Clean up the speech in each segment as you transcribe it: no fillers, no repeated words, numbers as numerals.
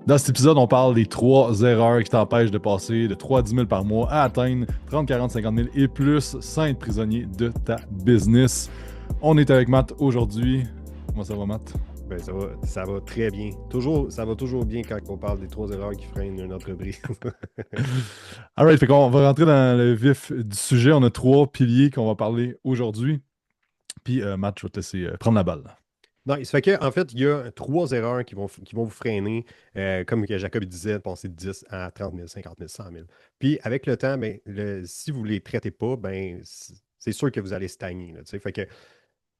Dans cet épisode, on parle des 3 erreurs qui t'empêchent de passer de 3 à 10 000 par mois à atteindre 30, 40, 50 000 et plus sans être prisonnier de ta business. On est avec Matt aujourd'hui. Comment ça va, Matt? Ben, ça va très bien. Toujours, ça va toujours bien quand on parle des 3 erreurs qui freinent une entreprise. Alright, fait qu'on va rentrer dans le vif du sujet. On a 3 piliers qu'on va parler aujourd'hui. Puis, Matt, je vais te laisser prendre la balle. Non, il se fait que, en fait, il y a 3 erreurs qui vont vous freiner, comme que Jacob disait, de passer de 10 à 30 000, 50 000, 100 000. Puis, avec le temps, ben, si vous ne les traitez pas, ben, c'est sûr que vous allez stagner. Là, tu sais. Fait que,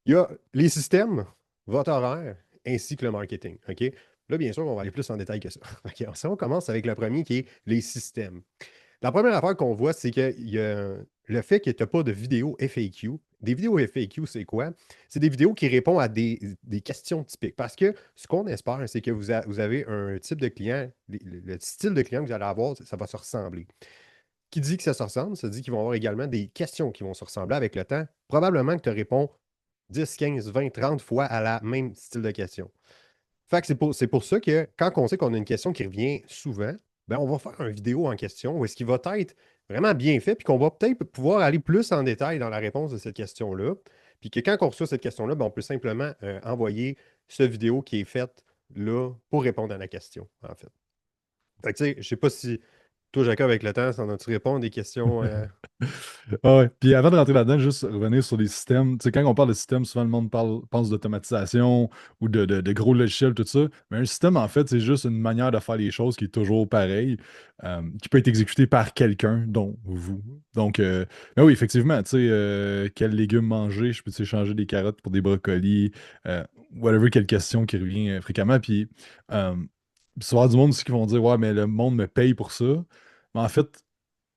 il y a les systèmes, votre horaire, ainsi que le marketing. OK? Là, bien sûr, on va aller plus en détail que ça. OK, on commence avec le premier qui est les systèmes. La première affaire qu'on voit, c'est qu'il y a le fait que tu n'as pas de vidéo FAQ. Des vidéos FAQ, c'est quoi? C'est des vidéos qui répondent à des questions typiques. Parce que ce qu'on espère, c'est que vous avez un type de client, le style de client que vous allez avoir, ça va se ressembler. Qui dit que ça se ressemble, ça dit qu'ils vont avoir également des questions qui vont se ressembler avec le temps. Probablement que tu réponds 10, 15, 20, 30 fois à la même style de question. Fait que c'est pour ça que quand on sait qu'on a une question qui revient souvent, ben on va faire une vidéo en question où est-ce qu'il va être vraiment bien fait, puis qu'on va peut-être pouvoir aller plus en détail dans la réponse de cette question-là. Puis que quand on reçoit cette question-là, ben on peut simplement envoyer ce vidéo qui est faite là pour répondre à la question, en fait. Fait que tu sais, je sais pas si toi, Jacob, avec le temps, ça en as-tu répondu à des questions? Ah ouais. Puis avant de rentrer là-dedans, juste revenir sur les systèmes. Tu sais, quand on parle de système, souvent le monde pense d'automatisation ou de gros logiciels, tout ça. Mais un système, en fait, c'est juste une manière de faire les choses qui est toujours pareille, qui peut être exécutée par quelqu'un, dont vous. Donc, ben oui, effectivement, tu sais, quels légumes manger, je peux changer des carottes pour des brocolis, whatever, quelle question qui revient fréquemment. Puis, euh, tu vas avoir du monde aussi qui vont dire, ouais, mais le monde me paye pour ça. Mais en fait,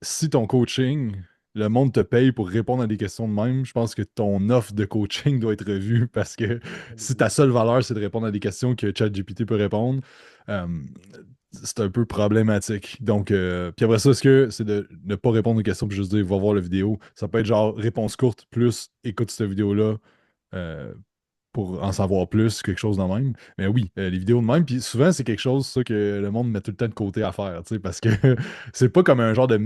si ton coaching, le monde te paye pour répondre à des questions de même, je pense que ton offre de coaching doit être revue parce que si ta seule valeur, c'est de répondre à des questions que ChatGPT peut répondre, euh, c'est un peu problématique. Donc, puis après ça, est-ce que c'est de ne pas répondre aux questions puis juste dire, va voir la vidéo? Ça peut être genre réponse courte plus écoute cette vidéo-là euh, pour en savoir plus, quelque chose de même. Mais oui, les vidéos de même. Puis souvent, c'est quelque chose ça, que le monde met tout le temps de côté à faire, tu sais, parce que c'est pas comme un genre de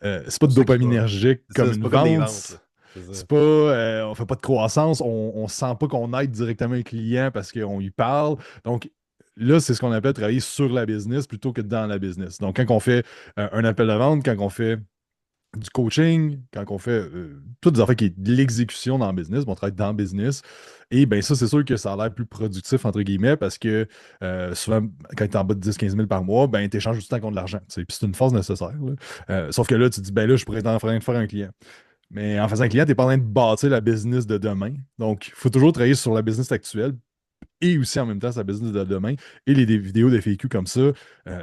c'est pas Pour de ceux qui va. dopaminergique C'est ça, comme c'est une pas comme des ventes, là. vente. C'est ça. C'est pas, on fait pas de croissance, on sent pas qu'on aide directement un client parce qu'on lui parle. Donc là, c'est ce qu'on appelle travailler sur la business plutôt que dans la business. Donc quand on fait un appel de vente, quand on fait du coaching, quand on fait toutes des affaires qui est de l'exécution dans le business, on travaille dans le business, et bien ça, c'est sûr que ça a l'air plus productif, entre guillemets, parce que souvent, quand tu es en bas de 10-15 000 par mois, ben tu échanges du temps contre de l'argent. Tu sais. Puis c'est une phase nécessaire. Là. Sauf que là, tu te dis, ben là, je pourrais être en train de faire un client. Mais en faisant un client, tu n'es pas en train de bâtir la business de demain. Donc, il faut toujours travailler sur la business actuelle et aussi en même temps sa business de demain. Et les vidéos de FAQ comme ça,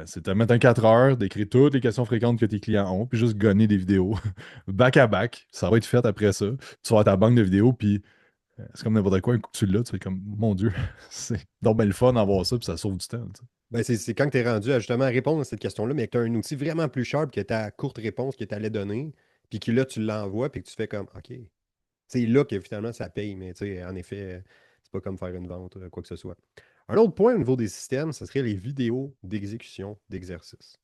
c'est de mettre un 4 heures, d'écrire toutes les questions fréquentes que tes clients ont, puis juste gonner des vidéos back à back. Ça va être fait après ça. Tu vas avoir ta banque de vidéos, puis c'est comme n'importe quoi, un coup que tu l'as, tu fais comme, mon Dieu, c'est donc bien le fun d'avoir ça, puis ça sauve du temps. Tu sais. Ben, c'est quand tu es rendu à justement répondre à cette question-là, mais que tu as un outil vraiment plus sharp que ta courte réponse que tu allais donner, puis que là, tu l'envoies, puis que tu fais comme OK. C'est là que finalement ça paye, mais tu sais, en effet, c'est pas comme faire une vente, quoi que ce soit. Un autre point au niveau des systèmes, ce serait les vidéos d'exécution d'exercices.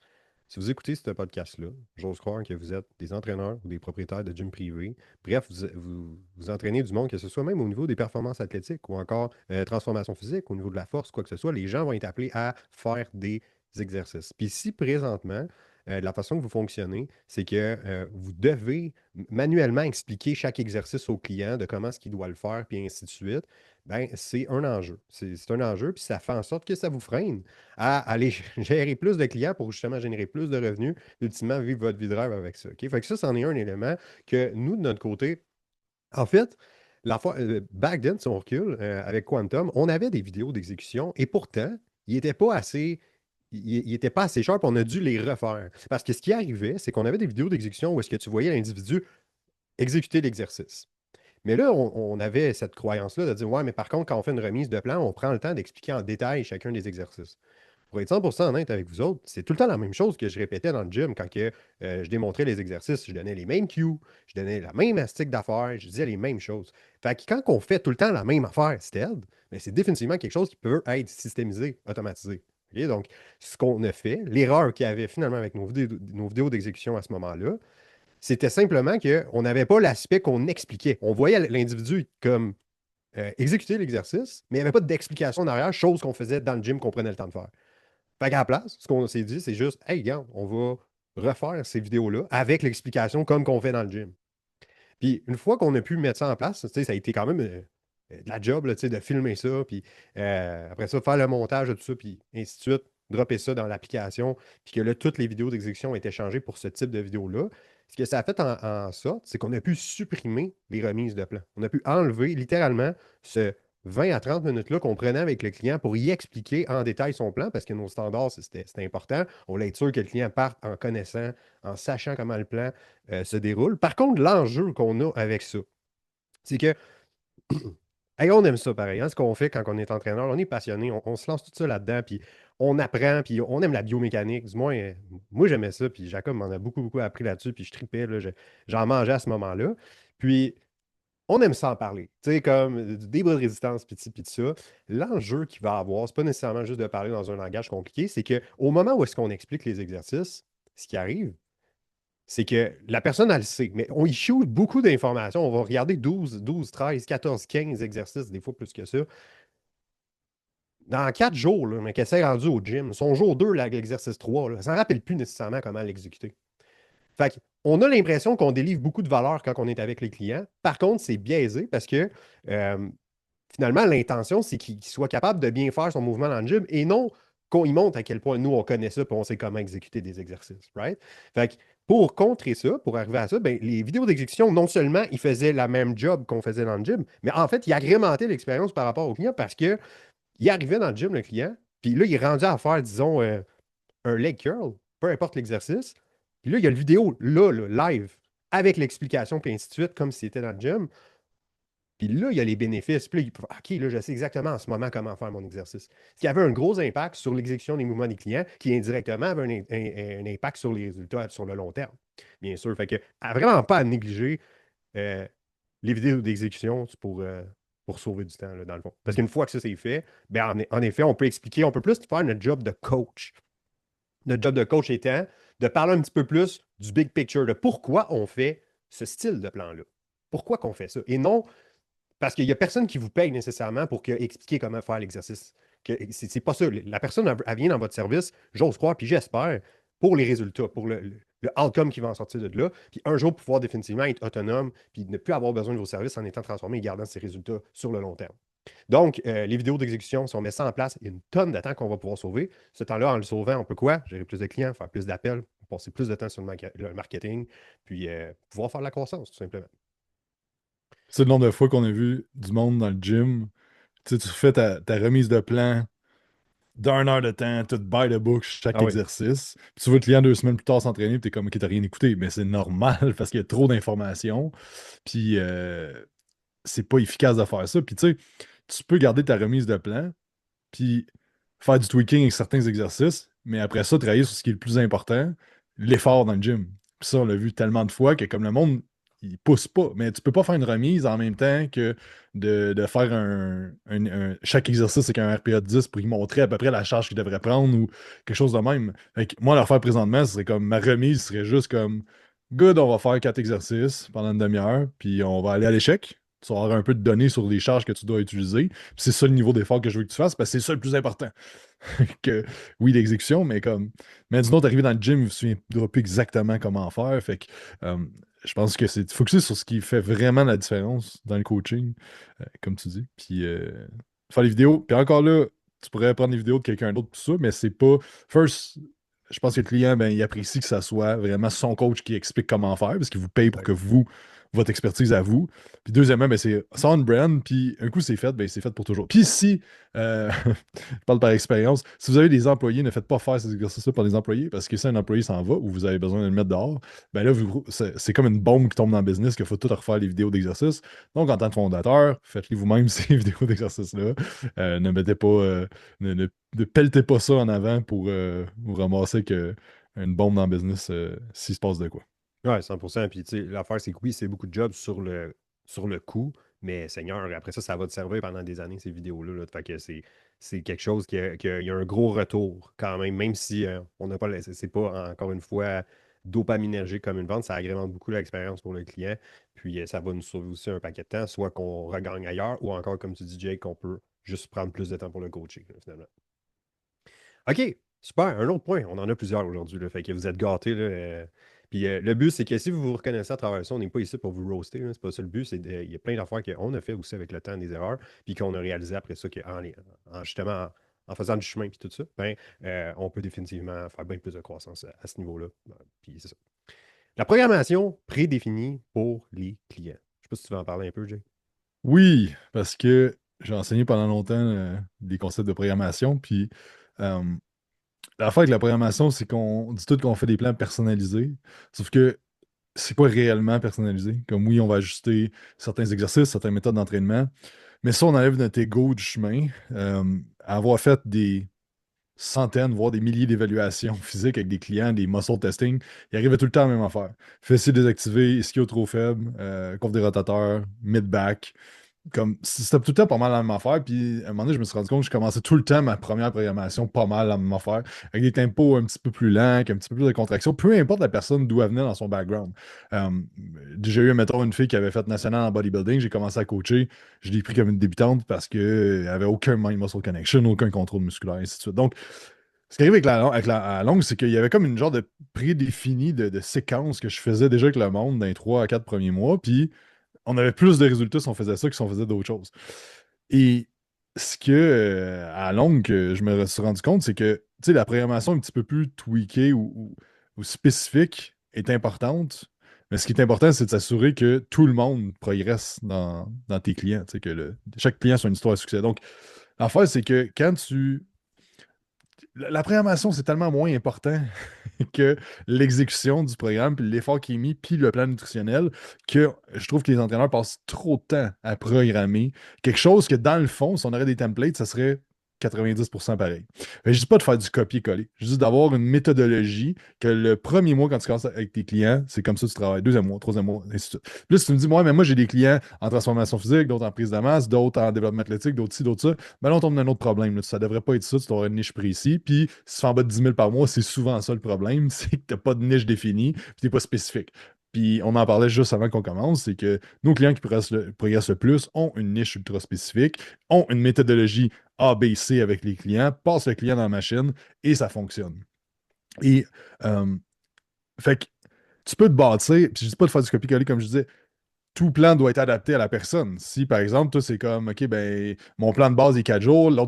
Si vous écoutez ce podcast-là, j'ose croire que vous êtes des entraîneurs ou des propriétaires de gym privés. Bref, vous entraînez du monde, que ce soit même au niveau des performances athlétiques ou encore transformation physique, au niveau de la force, quoi que ce soit, les gens vont être appelés à faire des exercices. Puis si présentement, la façon que vous fonctionnez, c'est que vous devez manuellement expliquer chaque exercice au client de comment est-ce qu'il doit le faire, puis ainsi de suite, ben, c'est un enjeu. C'est un enjeu, puis ça fait en sorte que ça vous freine à aller gérer plus de clients pour justement générer plus de revenus, ultimement vivre votre vie de rêve avec ça. OK? Fait que ça, c'en est un élément que nous, de notre côté, en fait, back then, si on recule, avec Quantum, on avait des vidéos d'exécution et pourtant, ils n'étaient pas assez. Ils n'étaient pas assez sharp, on a dû les refaire. Parce que ce qui arrivait, c'est qu'on avait des vidéos d'exécution où est-ce que tu voyais l'individu exécuter l'exercice. Mais là, on avait cette croyance-là de dire, ouais, mais par contre, quand on fait une remise de plan, on prend le temps d'expliquer en détail chacun des exercices. Pour être 100% honnête avec vous autres, c'est tout le temps la même chose que je répétais dans le gym quand je démontrais les exercices. Je donnais les mêmes cues, je donnais la même astique d'affaires, je disais les mêmes choses. Fait que quand on fait tout le temps la même affaire, Stead, mais c'est définitivement quelque chose qui peut être systémisé, automatisé. OK? Donc, ce qu'on a fait, l'erreur qu'il y avait finalement avec nos vidéos d'exécution à ce moment-là, c'était simplement qu'on n'avait pas l'aspect qu'on expliquait. On voyait l'individu comme exécuter l'exercice, mais il n'y avait pas d'explication derrière, chose qu'on faisait dans le gym qu'on prenait le temps de faire. Fait qu'à la place, ce qu'on s'est dit, c'est juste, hey, regarde, on va refaire ces vidéos-là avec l'explication comme qu'on fait dans le gym. Puis une fois qu'on a pu mettre ça en place, tu sais, ça a été quand même de la job là, tu sais, de filmer ça, puis après ça, faire le montage de tout ça, puis ainsi de suite, dropper ça dans l'application, puis que là, toutes les vidéos d'exécution étaient changées pour ce type de vidéo-là. Ce que ça a fait en sorte, c'est qu'on a pu supprimer les remises de plan. On a pu enlever littéralement ce 20 à 30 minutes-là qu'on prenait avec le client pour y expliquer en détail son plan, parce que nos standards, c'était important. On voulait être sûr que le client parte en connaissant, en sachant comment le plan se déroule. Par contre, l'enjeu qu'on a avec ça, c'est que hey, on aime ça pareil, hein, ce qu'on fait quand on est entraîneur, on est passionné, on se lance tout ça là-dedans, puis on apprend, puis on aime la biomécanique. Du moins, moi j'aimais ça, puis Jacob m'en a beaucoup, beaucoup appris là-dessus, puis je tripais, là, j'en mangeais à ce moment-là. Puis on aime ça en parler, tu sais, comme des bras de résistance, puis de ça. L'enjeu qu'il va avoir, c'est pas nécessairement juste de parler dans un langage compliqué, c'est qu'au moment où est-ce qu'on explique les exercices, ce qui arrive, c'est que la personne, elle le sait, mais on y shoot beaucoup d'informations. On va regarder 13, 14, 15 exercices, des fois plus que ça. Dans 4 jours, là, mais qu'elle s'est rendue au gym, son jour 2, l'exercice 3, là, ça ne rappelle plus nécessairement comment l'exécuter. Fait on a l'impression qu'on délivre beaucoup de valeur quand on est avec les clients. Par contre, c'est biaisé parce que euh, finalement, l'intention, c'est qu'il soit capable de bien faire son mouvement dans le gym et non qu'on y montre à quel point nous, on connaît ça et on sait comment exécuter des exercices. Right? Fait que pour contrer ça, pour arriver à ça, ben, les vidéos d'exécution, non seulement ils faisaient la même job qu'on faisait dans le gym, mais en fait, ils agrémentaient l'expérience par rapport au client parce qu'il arrivait dans le gym, le client, puis là, il est rendu à faire, disons, un leg curl, peu importe l'exercice. Puis là, il y a le vidéo, là, live, avec l'explication, puis ainsi de suite, comme si c'était dans le gym. Puis là, il y a les bénéfices. Puis là, OK, là, je sais exactement en ce moment comment faire mon exercice. Ce qui avait un gros impact sur l'exécution des mouvements des clients, qui indirectement avait un impact sur les résultats sur le long terme, bien sûr. Fait que, vraiment pas à négliger euh, les vidéos d'exécution pour sauver du temps, là, dans le fond. Parce qu'une fois que ça c'est fait, ben, en effet, on peut expliquer, on peut plus faire notre job de coach. Notre job de coach étant de parler un petit peu plus du big picture, de pourquoi on fait ce style de plan-là. Pourquoi qu'on fait ça? Et non parce qu'il n'y a personne qui vous paye nécessairement pour expliquer comment faire l'exercice. C'est pas ça. La personne, elle vient dans votre service, j'ose croire, puis j'espère, pour les résultats, pour le outcome qui va en sortir de là, puis un jour pouvoir définitivement être autonome, puis ne plus avoir besoin de vos services en étant transformé et gardant ces résultats sur le long terme. Donc, les vidéos d'exécution, si on met ça en place, il y a une tonne de temps qu'on va pouvoir sauver. Ce temps-là, en le sauvant, on peut quoi? Gérer plus de clients, faire plus d'appels, passer plus de temps sur le marketing, puis pouvoir faire de la croissance, tout simplement. C'est le nombre de fois qu'on a vu du monde dans le gym. Tu sais, tu fais ta remise de plan d'une heure de temps, tout by the book, chaque Ah oui. exercice. Puis tu vois le client 2 semaines plus tard s'entraîner, puis t'es comme, OK, t'as rien écouté. Mais c'est normal parce qu'il y a trop d'informations. Puis c'est pas efficace de faire ça. Puis tu sais, tu peux garder ta remise de plan, puis faire du tweaking avec certains exercices, mais après ça, travailler sur ce qui est le plus important, l'effort dans le gym. Puis ça, on l'a vu tellement de fois que comme le monde, il pousse pas. Mais tu peux pas faire une remise en même temps que de faire chaque exercice avec un RPA de 10 pour y montrer à peu près la charge qu'il devrait prendre ou quelque chose de même. Fait que moi, leur faire présentement, ce serait comme ma remise serait juste comme good, on va faire 4 exercices pendant une demi-heure, puis on va aller à l'échec. Tu vas avoir un peu de données sur les charges que tu dois utiliser. Puis c'est ça le niveau d'effort que je veux que tu fasses, parce que c'est ça le plus important. Que oui, l'exécution, mais comme. Mais disons, t'es arrivé dans le gym, il ne se souviendra plus exactement comment faire. Fait que euh, je pense que c'est de focuser sur ce qui fait vraiment la différence dans le coaching, comme tu dis. Puis faire les vidéos. Puis encore là, tu pourrais prendre les vidéos de quelqu'un d'autre, tout ça, mais c'est pas. First, je pense que le client, ben, il apprécie que ça soit vraiment son coach qui explique comment faire, parce qu'il vous paye pour Ouais. que vous, votre expertise à vous. Puis deuxièmement, ben, c'est sound brand, puis un coup c'est fait, ben, c'est fait pour toujours. Puis si, je parle par expérience, si vous avez des employés, ne faites pas faire ces exercices-là par des employés, parce que si un employé s'en va ou vous avez besoin de le mettre dehors, ben là, c'est comme une bombe qui tombe dans le business qu'il faut tout refaire les vidéos d'exercices. Donc, en tant que fondateur, faites-les vous-même ces vidéos d'exercices-là. Ne mettez pas, ne pelletez pas ça en avant pour vous ramasser une bombe dans le business s'il se passe de quoi. Ouais, 100%. Puis, tu sais, l'affaire, c'est que oui, c'est beaucoup de jobs sur le coup, mais Seigneur, après ça, ça va te servir pendant des années, ces vidéos-là. Là. Fait que c'est quelque chose qui a un gros retour quand même si on n'a pas, c'est pas encore une fois dopaminergique comme une vente, ça agrémente beaucoup l'expérience pour le client. Puis ça va nous sauver aussi un paquet de temps, soit qu'on regagne ailleurs, ou encore, comme tu dis, Jake, qu'on peut juste prendre plus de temps pour le coaching, là, finalement. OK, super. Un autre point. On en a plusieurs aujourd'hui. Là, fait que vous êtes gâtés. Là, puis le but, c'est que si vous vous reconnaissez à travers ça, on n'est pas ici pour vous roaster. Là, c'est pas ça le but. Il y a plein d'affaires qu'on a fait aussi avec le temps, des erreurs, puis qu'on a réalisé après ça justement en faisant du chemin puis tout ça, ben, on peut définitivement faire bien plus de croissance à ce niveau-là. Puis c'est ça. La programmation prédéfinie pour les clients. Je sais pas si tu veux en parler un peu, Jay. Oui, parce que j'ai enseigné pendant longtemps des concepts de programmation, puis euh, l'affaire avec la programmation, c'est qu'on dit tout qu'on fait des plans personnalisés, sauf que c'est pas réellement personnalisé. Comme oui, on va ajuster certains exercices, certaines méthodes d'entraînement, mais ça, on enlève notre ego du chemin. Avoir fait des centaines, voire des milliers d'évaluations physiques avec des clients, des muscle testing, il arrivait tout le temps à la même affaire. Fessiers désactivés, ischio trop faible, courbe des rotateurs, mid-back. Comme, c'était tout le temps pas mal la même affaire. Puis à un moment donné, je me suis rendu compte que je commençais tout le temps ma première programmation pas mal la même affaire, avec des tempos un petit peu plus lents, avec un petit peu plus de contraction, peu importe la personne d'où elle venait dans son background. Euh, j'ai eu, mettons, une fille qui avait fait national en bodybuilding, j'ai commencé à coacher, je l'ai pris comme une débutante parce qu'elle avait aucun mind muscle connection, aucun contrôle musculaire, et ainsi de suite. Donc, ce qui arrive à la longue, c'est qu'il y avait comme une genre de prédéfini de séquence que je faisais déjà avec le monde dans les 3 à 4 premiers mois, puis on avait plus de résultats si on faisait ça que si on faisait d'autres choses. Et ce que, à la longue, que je me suis rendu compte, c'est que, tu sais, la programmation un petit peu plus tweakée ou spécifique est importante. Mais ce qui est important, c'est de s'assurer que tout le monde progresse dans tes clients. Tu sais, que chaque client soit une histoire de succès. Donc, l'affaire, c'est que quand tu. La programmation, c'est tellement moins important que l'exécution du programme, puis l'effort qui est mis, puis le plan nutritionnel, que je trouve que les entraîneurs passent trop de temps à programmer quelque chose que, dans le fond, si on aurait des templates, ça serait 90% pareil. Mais je dis pas de faire du copier-coller. Je dis d'avoir une méthodologie que le premier mois, quand tu commences avec tes clients, c'est comme ça que tu travailles. Deuxième mois, troisième mois, ainsi de suite. Plus si tu me dis, mais moi, j'ai des clients en transformation physique, d'autres en prise de masse, d'autres en développement athlétique, d'autres ci, d'autres ça. Ben là, on tombe dans un autre problème. Là. Ça devrait pas être ça. Tu dois avoir une niche précise. Puis, si tu fais en bas de 10 000 par mois, c'est souvent ça le problème. C'est que tu n'as pas de niche définie. Puis, tu n'es pas spécifique. Puis, on en parlait juste avant qu'on commence. C'est que nos clients qui progressent le plus ont une niche ultra spécifique, ont une méthodologie A, B, C avec les clients, passent le client dans la machine et ça fonctionne. Et, euh, fait que tu peux te bâtir, puis je dis pas de faire du copier-coller comme je disais, tout plan doit être adapté à la personne. Si, par exemple, toi, c'est comme, OK, ben, mon plan de base est 4 jours, la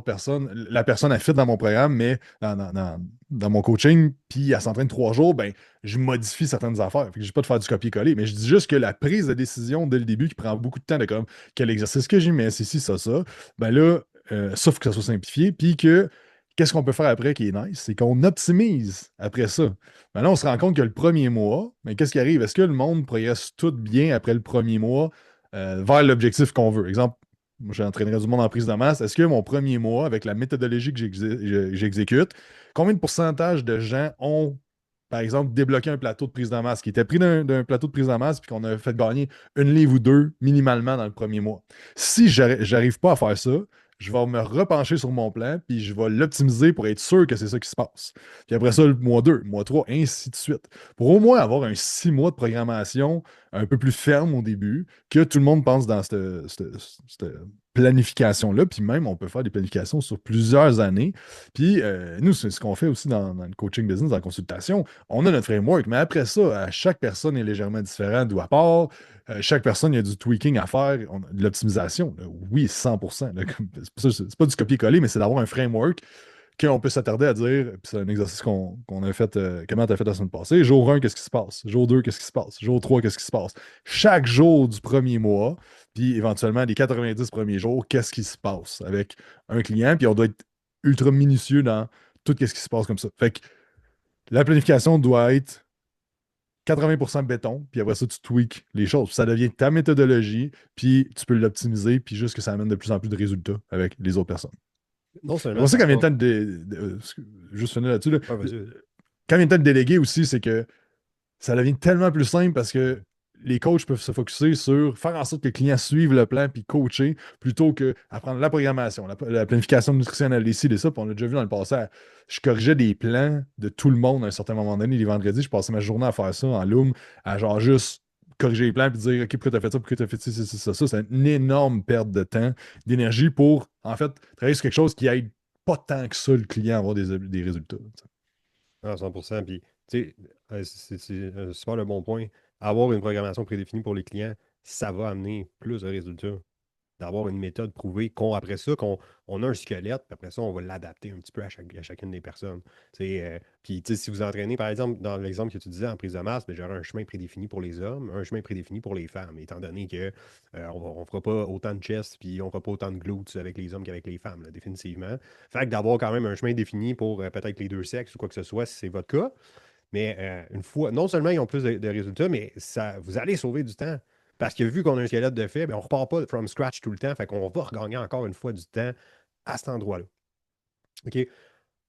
personne a fit dans mon programme, mais dans mon coaching, puis elle s'entraîne 3 jours, ben, je modifie certaines affaires. Fait que je dis pas de faire du copier-coller, mais je dis juste que la prise de décision dès le début qui prend beaucoup de temps de comme, quel exercice que j'y mets, c'est ci, ça, ben là, sauf que ça soit simplifié, puis que, qu'est-ce qu'on peut faire après qui est nice, c'est qu'on optimise après ça. Maintenant, on se rend compte que le premier mois, mais qu'est-ce qui arrive? Est-ce que le monde progresse tout bien après le premier mois vers l'objectif qu'on veut? Exemple, moi, j'entraînerais du monde en prise de masse. Est-ce que mon premier mois, avec la méthodologie que j'exécute, combien de pourcentage de gens ont, par exemple, débloqué un plateau de prise de masse qui était pris d'un plateau de prise de masse puis qu'on a fait gagner une livre ou deux minimalement dans le premier mois? Si j'arrive pas à faire ça, je vais me repencher sur mon plan, puis je vais l'optimiser pour être sûr que c'est ça qui se passe. Puis après ça, le mois 2, mois 3, ainsi de suite. Pour au moins avoir un 6 mois de programmation un peu plus ferme au début, que tout le monde pense dans cette planification-là. Puis même, on peut faire des planifications sur plusieurs années. Puis nous, c'est ce qu'on fait aussi dans le coaching business, dans la consultation. On a notre framework, mais après ça, chaque personne est légèrement différente d'où à part. Chaque personne, il y a du tweaking à faire, de l'optimisation. Là. Oui, 100%. Là, c'est pas du copier-coller, mais c'est d'avoir un framework qu'on peut s'attarder à dire, puis c'est un exercice qu'on a fait, comment tu as fait la semaine passée. Jour 1, qu'est-ce qui se passe? Jour 2, qu'est-ce qui se passe? Jour 3, qu'est-ce qui se passe? Chaque jour du premier mois, puis éventuellement les 90 premiers jours, qu'est-ce qui se passe avec un client? Puis on doit être ultra minutieux dans tout ce qui se passe comme ça. Fait que la planification doit être 80% béton, puis après ça, tu tweaks les choses. Ça devient ta méthodologie, puis tu peux l'optimiser, puis juste que ça amène de plus en plus de résultats avec les autres personnes. Non C'est seulement pour ça ça quand vient le apporte. temps juste finir là-dessus, là, Ah, vas-y, vas-y. quand vient le temps de déléguer aussi, c'est que ça devient tellement plus simple parce que les coachs peuvent se focuser sur faire en sorte que les clients suivent le plan puis coacher plutôt que apprendre la programmation, la planification nutritionnelle, les ci, les ça. Puis on l'a déjà vu dans le passé. Je corrigeais des plans de tout le monde à un certain moment donné. Les vendredis, je passais ma journée à faire ça en Loom, à genre juste corriger les plans puis dire OK, pourquoi t'as fait ça, pourquoi t'as fait ci, ça. Ça, c'est une énorme perte de temps, d'énergie pour, en fait, travailler sur quelque chose qui aide pas tant que ça le client à avoir des résultats. Ah, 100%. Puis, tu sais, c'est un super le bon point. Avoir une programmation prédéfinie pour les clients, ça va amener plus de résultats. D'avoir une méthode prouvée, après ça, qu'on on a un squelette, puis après ça, on va l'adapter un petit peu à chacune des personnes. Puis, tu sais, si vous entraînez, par exemple, dans l'exemple que tu disais en prise de masse, mais j'aurais un chemin prédéfini pour les hommes, un chemin prédéfini pour les femmes, étant donné que on ne fera pas autant de chest, puis on ne fera pas autant de glutes avec les hommes qu'avec les femmes, là, définitivement. Fait que d'avoir quand même un chemin défini pour peut-être les deux sexes ou quoi que ce soit, si c'est votre cas, mais une fois, non seulement ils ont plus de résultats, mais ça, vous allez sauver du temps. Parce que vu qu'on a un squelette de fait, ben, on ne repart pas from scratch tout le temps. Fait qu'on va regagner encore une fois du temps à cet endroit-là. OK?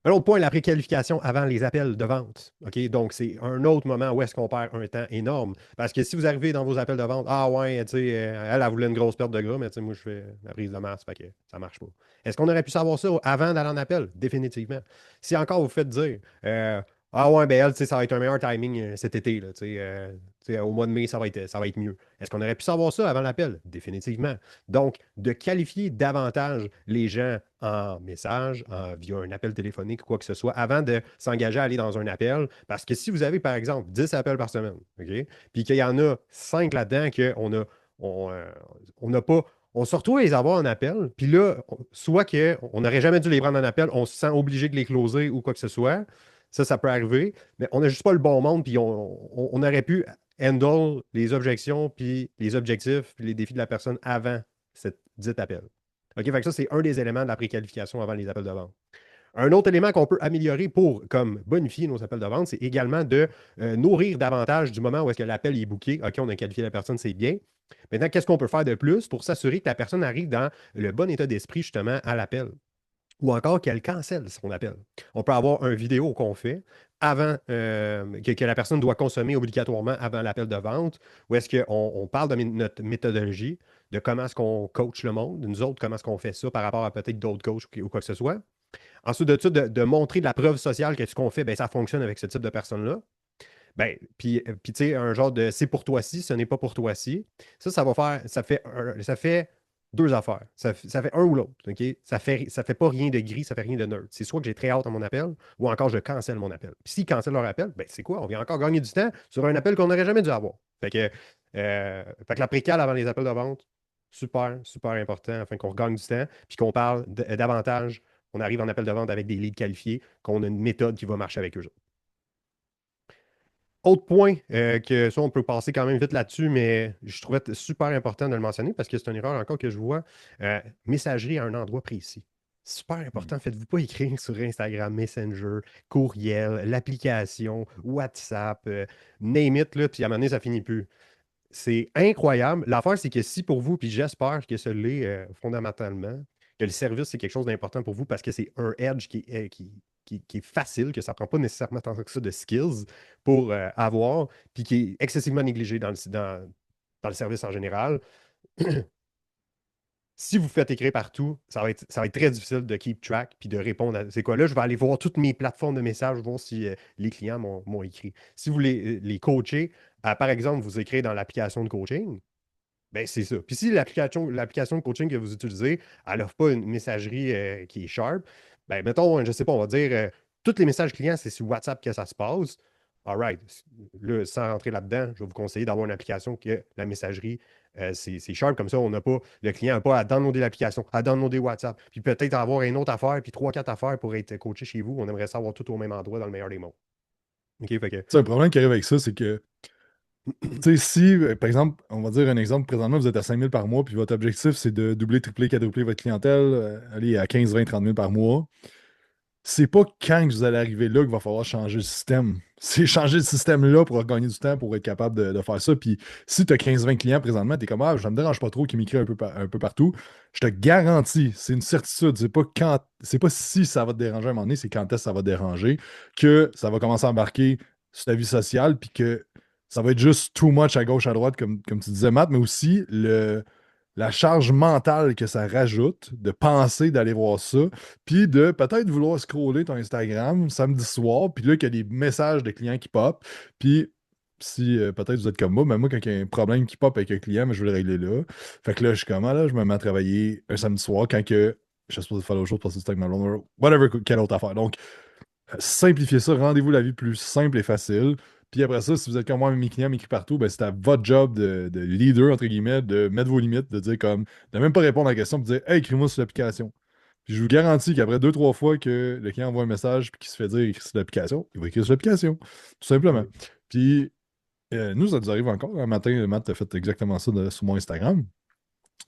Un autre point, la préqualification avant les appels de vente. OK? Donc, c'est un autre moment où est-ce qu'on perd un temps énorme. Parce que si vous arrivez dans vos appels de vente, ah ouais, tu sais, elle voulait une grosse perte de gras, mais tu sais, moi, je fais la prise de masse, fait que ça marche pas. Est-ce qu'on aurait pu savoir ça avant d'aller en appel? Définitivement. Si encore vous faites dire, ah ouais, ben elle, tu sais, ça va être un meilleur timing cet été, là, tu sais, au mois de mai, ça va être mieux. Est-ce qu'on aurait pu savoir ça avant l'appel? Définitivement. Donc, de qualifier davantage les gens en message, via un appel téléphonique ou quoi que ce soit, avant de s'engager à aller dans un appel. Parce que si vous avez, par exemple, 10 appels par semaine, OK? Puis qu'il y en a 5 là-dedans qu'on a, on n'a pas. On se retrouve à les avoir en appel, puis là, soit qu'on n'aurait jamais dû les prendre en appel, on se sent obligé de les closer ou quoi que ce soit. Ça peut arriver, mais on n'a juste pas le bon monde, puis on aurait pu handle les objections, puis les objectifs, puis les défis de la personne avant cette dite appel. OK, fait que ça, c'est un des éléments de la préqualification avant les appels de vente. Un autre élément qu'on peut améliorer pour comme bonifier nos appels de vente, c'est également de nourrir davantage du moment où est-ce que l'appel est booké. OK, on a qualifié la personne, c'est bien. Maintenant, qu'est-ce qu'on peut faire de plus pour s'assurer que la personne arrive dans le bon état d'esprit justement à l'appel? Ou encore qu'elle cancelle son appel. On peut avoir une vidéo qu'on fait avant que la personne doit consommer obligatoirement avant l'appel de vente, où est-ce qu'on parle de notre méthodologie, de comment est-ce qu'on coach le monde, nous autres, comment est-ce qu'on fait ça par rapport à peut-être d'autres coachs ou quoi que ce soit. Ensuite de ça, de montrer de la preuve sociale que ce qu'on fait, ben, ça fonctionne avec ce type de personne-là. Ben, puis tu sais, un genre de c'est pour toi ci, ce n'est pas pour toi ci. Ça va faire, ça fait deux affaires. Ça fait un ou l'autre, OK? Ça fait pas rien de gris, ça fait rien de neutre. C'est soit que j'ai très hâte à mon appel, ou encore je cancelle mon appel. Puis s'ils cancellent leur appel, ben c'est quoi? On vient encore gagner du temps sur un appel qu'on n'aurait jamais dû avoir. Fait que la précale avant les appels de vente, super, super important afin qu'on regagne du temps, puis qu'on parle davantage, on arrive en appel de vente avec des leads qualifiés, qu'on a une méthode qui va marcher avec eux autres. Autre point, que ça, on peut passer quand même vite là-dessus, mais je trouvais super important de le mentionner parce que c'est une erreur encore que je vois. Messagerie à un endroit précis. Super Hmm. important. Faites-vous pas écrire sur Instagram, Messenger, courriel, l'application, WhatsApp, name it, là, puis à un moment donné, ça finit plus. C'est incroyable. L'affaire, c'est que si pour vous, puis j'espère que ce l'est fondamentalement, que le service, c'est quelque chose d'important pour vous parce que c'est un edge qui est facile, que ça ne prend pas nécessairement tant que ça de skills pour avoir, puis qui est excessivement négligé dans le service en général. Si vous faites écrire partout, ça va être très difficile de keep track puis de répondre à c'est quoi. Là, je vais aller voir toutes mes plateformes de messages, voir si les clients m'ont écrit. Si vous les coachez, par exemple, vous écrivez dans l'application de coaching, ben c'est ça. Puis si l'application de coaching que vous utilisez, elle n'offre pas une messagerie qui est sharp, ben mettons, je ne sais pas, on va dire tous les messages clients, c'est sur WhatsApp que ça se passe. All right. Là, sans rentrer là-dedans, je vais vous conseiller d'avoir une application que la messagerie, c'est sharp. Comme ça, le client n'a pas à downloader l'application, à downloader WhatsApp, puis peut-être avoir une autre affaire, puis trois, quatre affaires pour être coaché chez vous. On aimerait ça avoir tout au même endroit dans le meilleur des mondes. OK, fait que. Tu sais, un problème qui arrive avec ça, c'est que, tu sais, si, par exemple, on va dire un exemple, présentement, vous êtes à 5 000 par mois, puis votre objectif, c'est de doubler, tripler, quadrupler votre clientèle, aller à 15, 20, 30 000 par mois, c'est pas quand que vous allez arriver là qu'il va falloir changer le système. C'est changer le système là pour gagner du temps, pour être capable de faire ça. Puis si tu as 15-20 clients présentement, tu es comme, ah, ça me dérange pas trop qu'ils m'écrivent un peu partout. Je te garantis, c'est une certitude. C'est pas si ça va te déranger à un moment donné, c'est quand est-ce que ça va te déranger, que ça va commencer à embarquer sur ta vie sociale, puis que ça va être juste too much à gauche, à droite, comme tu disais, Matt, mais aussi la charge mentale que ça rajoute de penser d'aller voir ça, puis de peut-être vouloir scroller ton Instagram samedi soir, puis là, qu'il y a des messages de clients qui pop, puis si peut-être vous êtes comme moi, mais moi, quand il y a un problème qui pop avec un client, mais je veux le régler là. Fait que là, je suis comme, ah, là, je me mets à travailler un samedi soir quand que je suis supposé faire l'autre chose parce que c'est avec ma blonde, whatever, quelle autre affaire. Donc, simplifiez ça, rendez-vous la vie plus simple et facile. Puis après ça, si vous êtes comme moi, mes clients m'écrivent partout, ben c'est à votre job de leader, entre guillemets, de mettre vos limites, de dire comme, de même pas répondre à la question, puis de dire, hey, écris-moi sur l'application. Puis je vous garantis qu'après deux, trois fois que le client envoie un message puis qu'il se fait dire écrit sur l'application, il va écrire sur l'application, tout simplement. Oui. Puis nous, ça nous arrive encore. Un matin, Matt a fait exactement ça sur mon Instagram.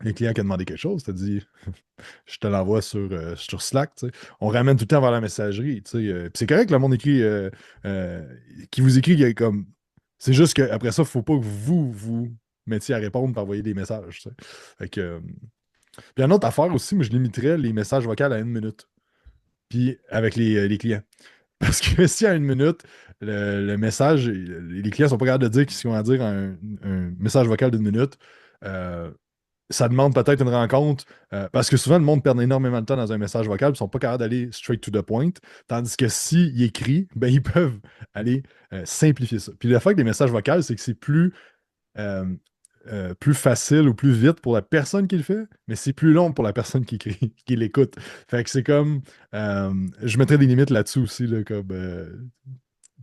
Les clients qui a demandé quelque chose, t'as dit je te l'envoie sur Slack, tu sais. On ramène tout le temps vers la messagerie, tu sais. Puis c'est correct que le monde écrit, euh, qui vous écrit, il y a comme. C'est juste qu'après ça, il ne faut pas que vous mettiez à répondre par envoyer des messages, tu sais. Fait que, puis une autre affaire aussi, mais je limiterais les messages vocaux à 1 minute. Puis avec les clients. Parce que si à 1 minute, le message, les clients sont pas capables de dire qu'ils vont à dire un message vocal d'1 minute, euh, ça demande peut-être une rencontre, parce que souvent, le monde perd énormément de temps dans un message vocal, ils ne sont pas capables d'aller straight to the point, tandis que s'ils écrivent, ben, ils peuvent aller simplifier ça. Puis le fait que les messages vocaux, c'est que c'est euh, plus facile ou plus vite pour la personne qui le fait, mais c'est plus long pour la personne qui écrit, qui l'écoute. Fait que c'est comme, je mettrais des limites là-dessus aussi, là, comme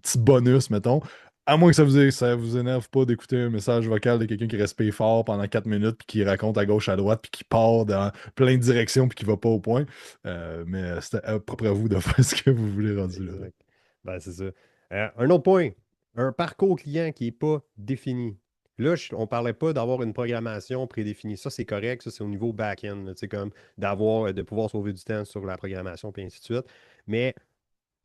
petit bonus, mettons. À moins que ça vous énerve pas d'écouter un message vocal de quelqu'un qui respire fort pendant 4 minutes, puis qui raconte à gauche, à droite, puis qui part dans plein de directions, puis qui va pas au point. Mais c'est propre à vous de faire ce que vous voulez rendu là. Exact. Ben, c'est ça. Un autre point, un parcours client qui n'est pas défini. Là, on ne parlait pas d'avoir une programmation prédéfinie. Ça, c'est correct. Ça, c'est au niveau back-end. Là, tu sais, comme de pouvoir sauver du temps sur la programmation, puis ainsi de suite. Mais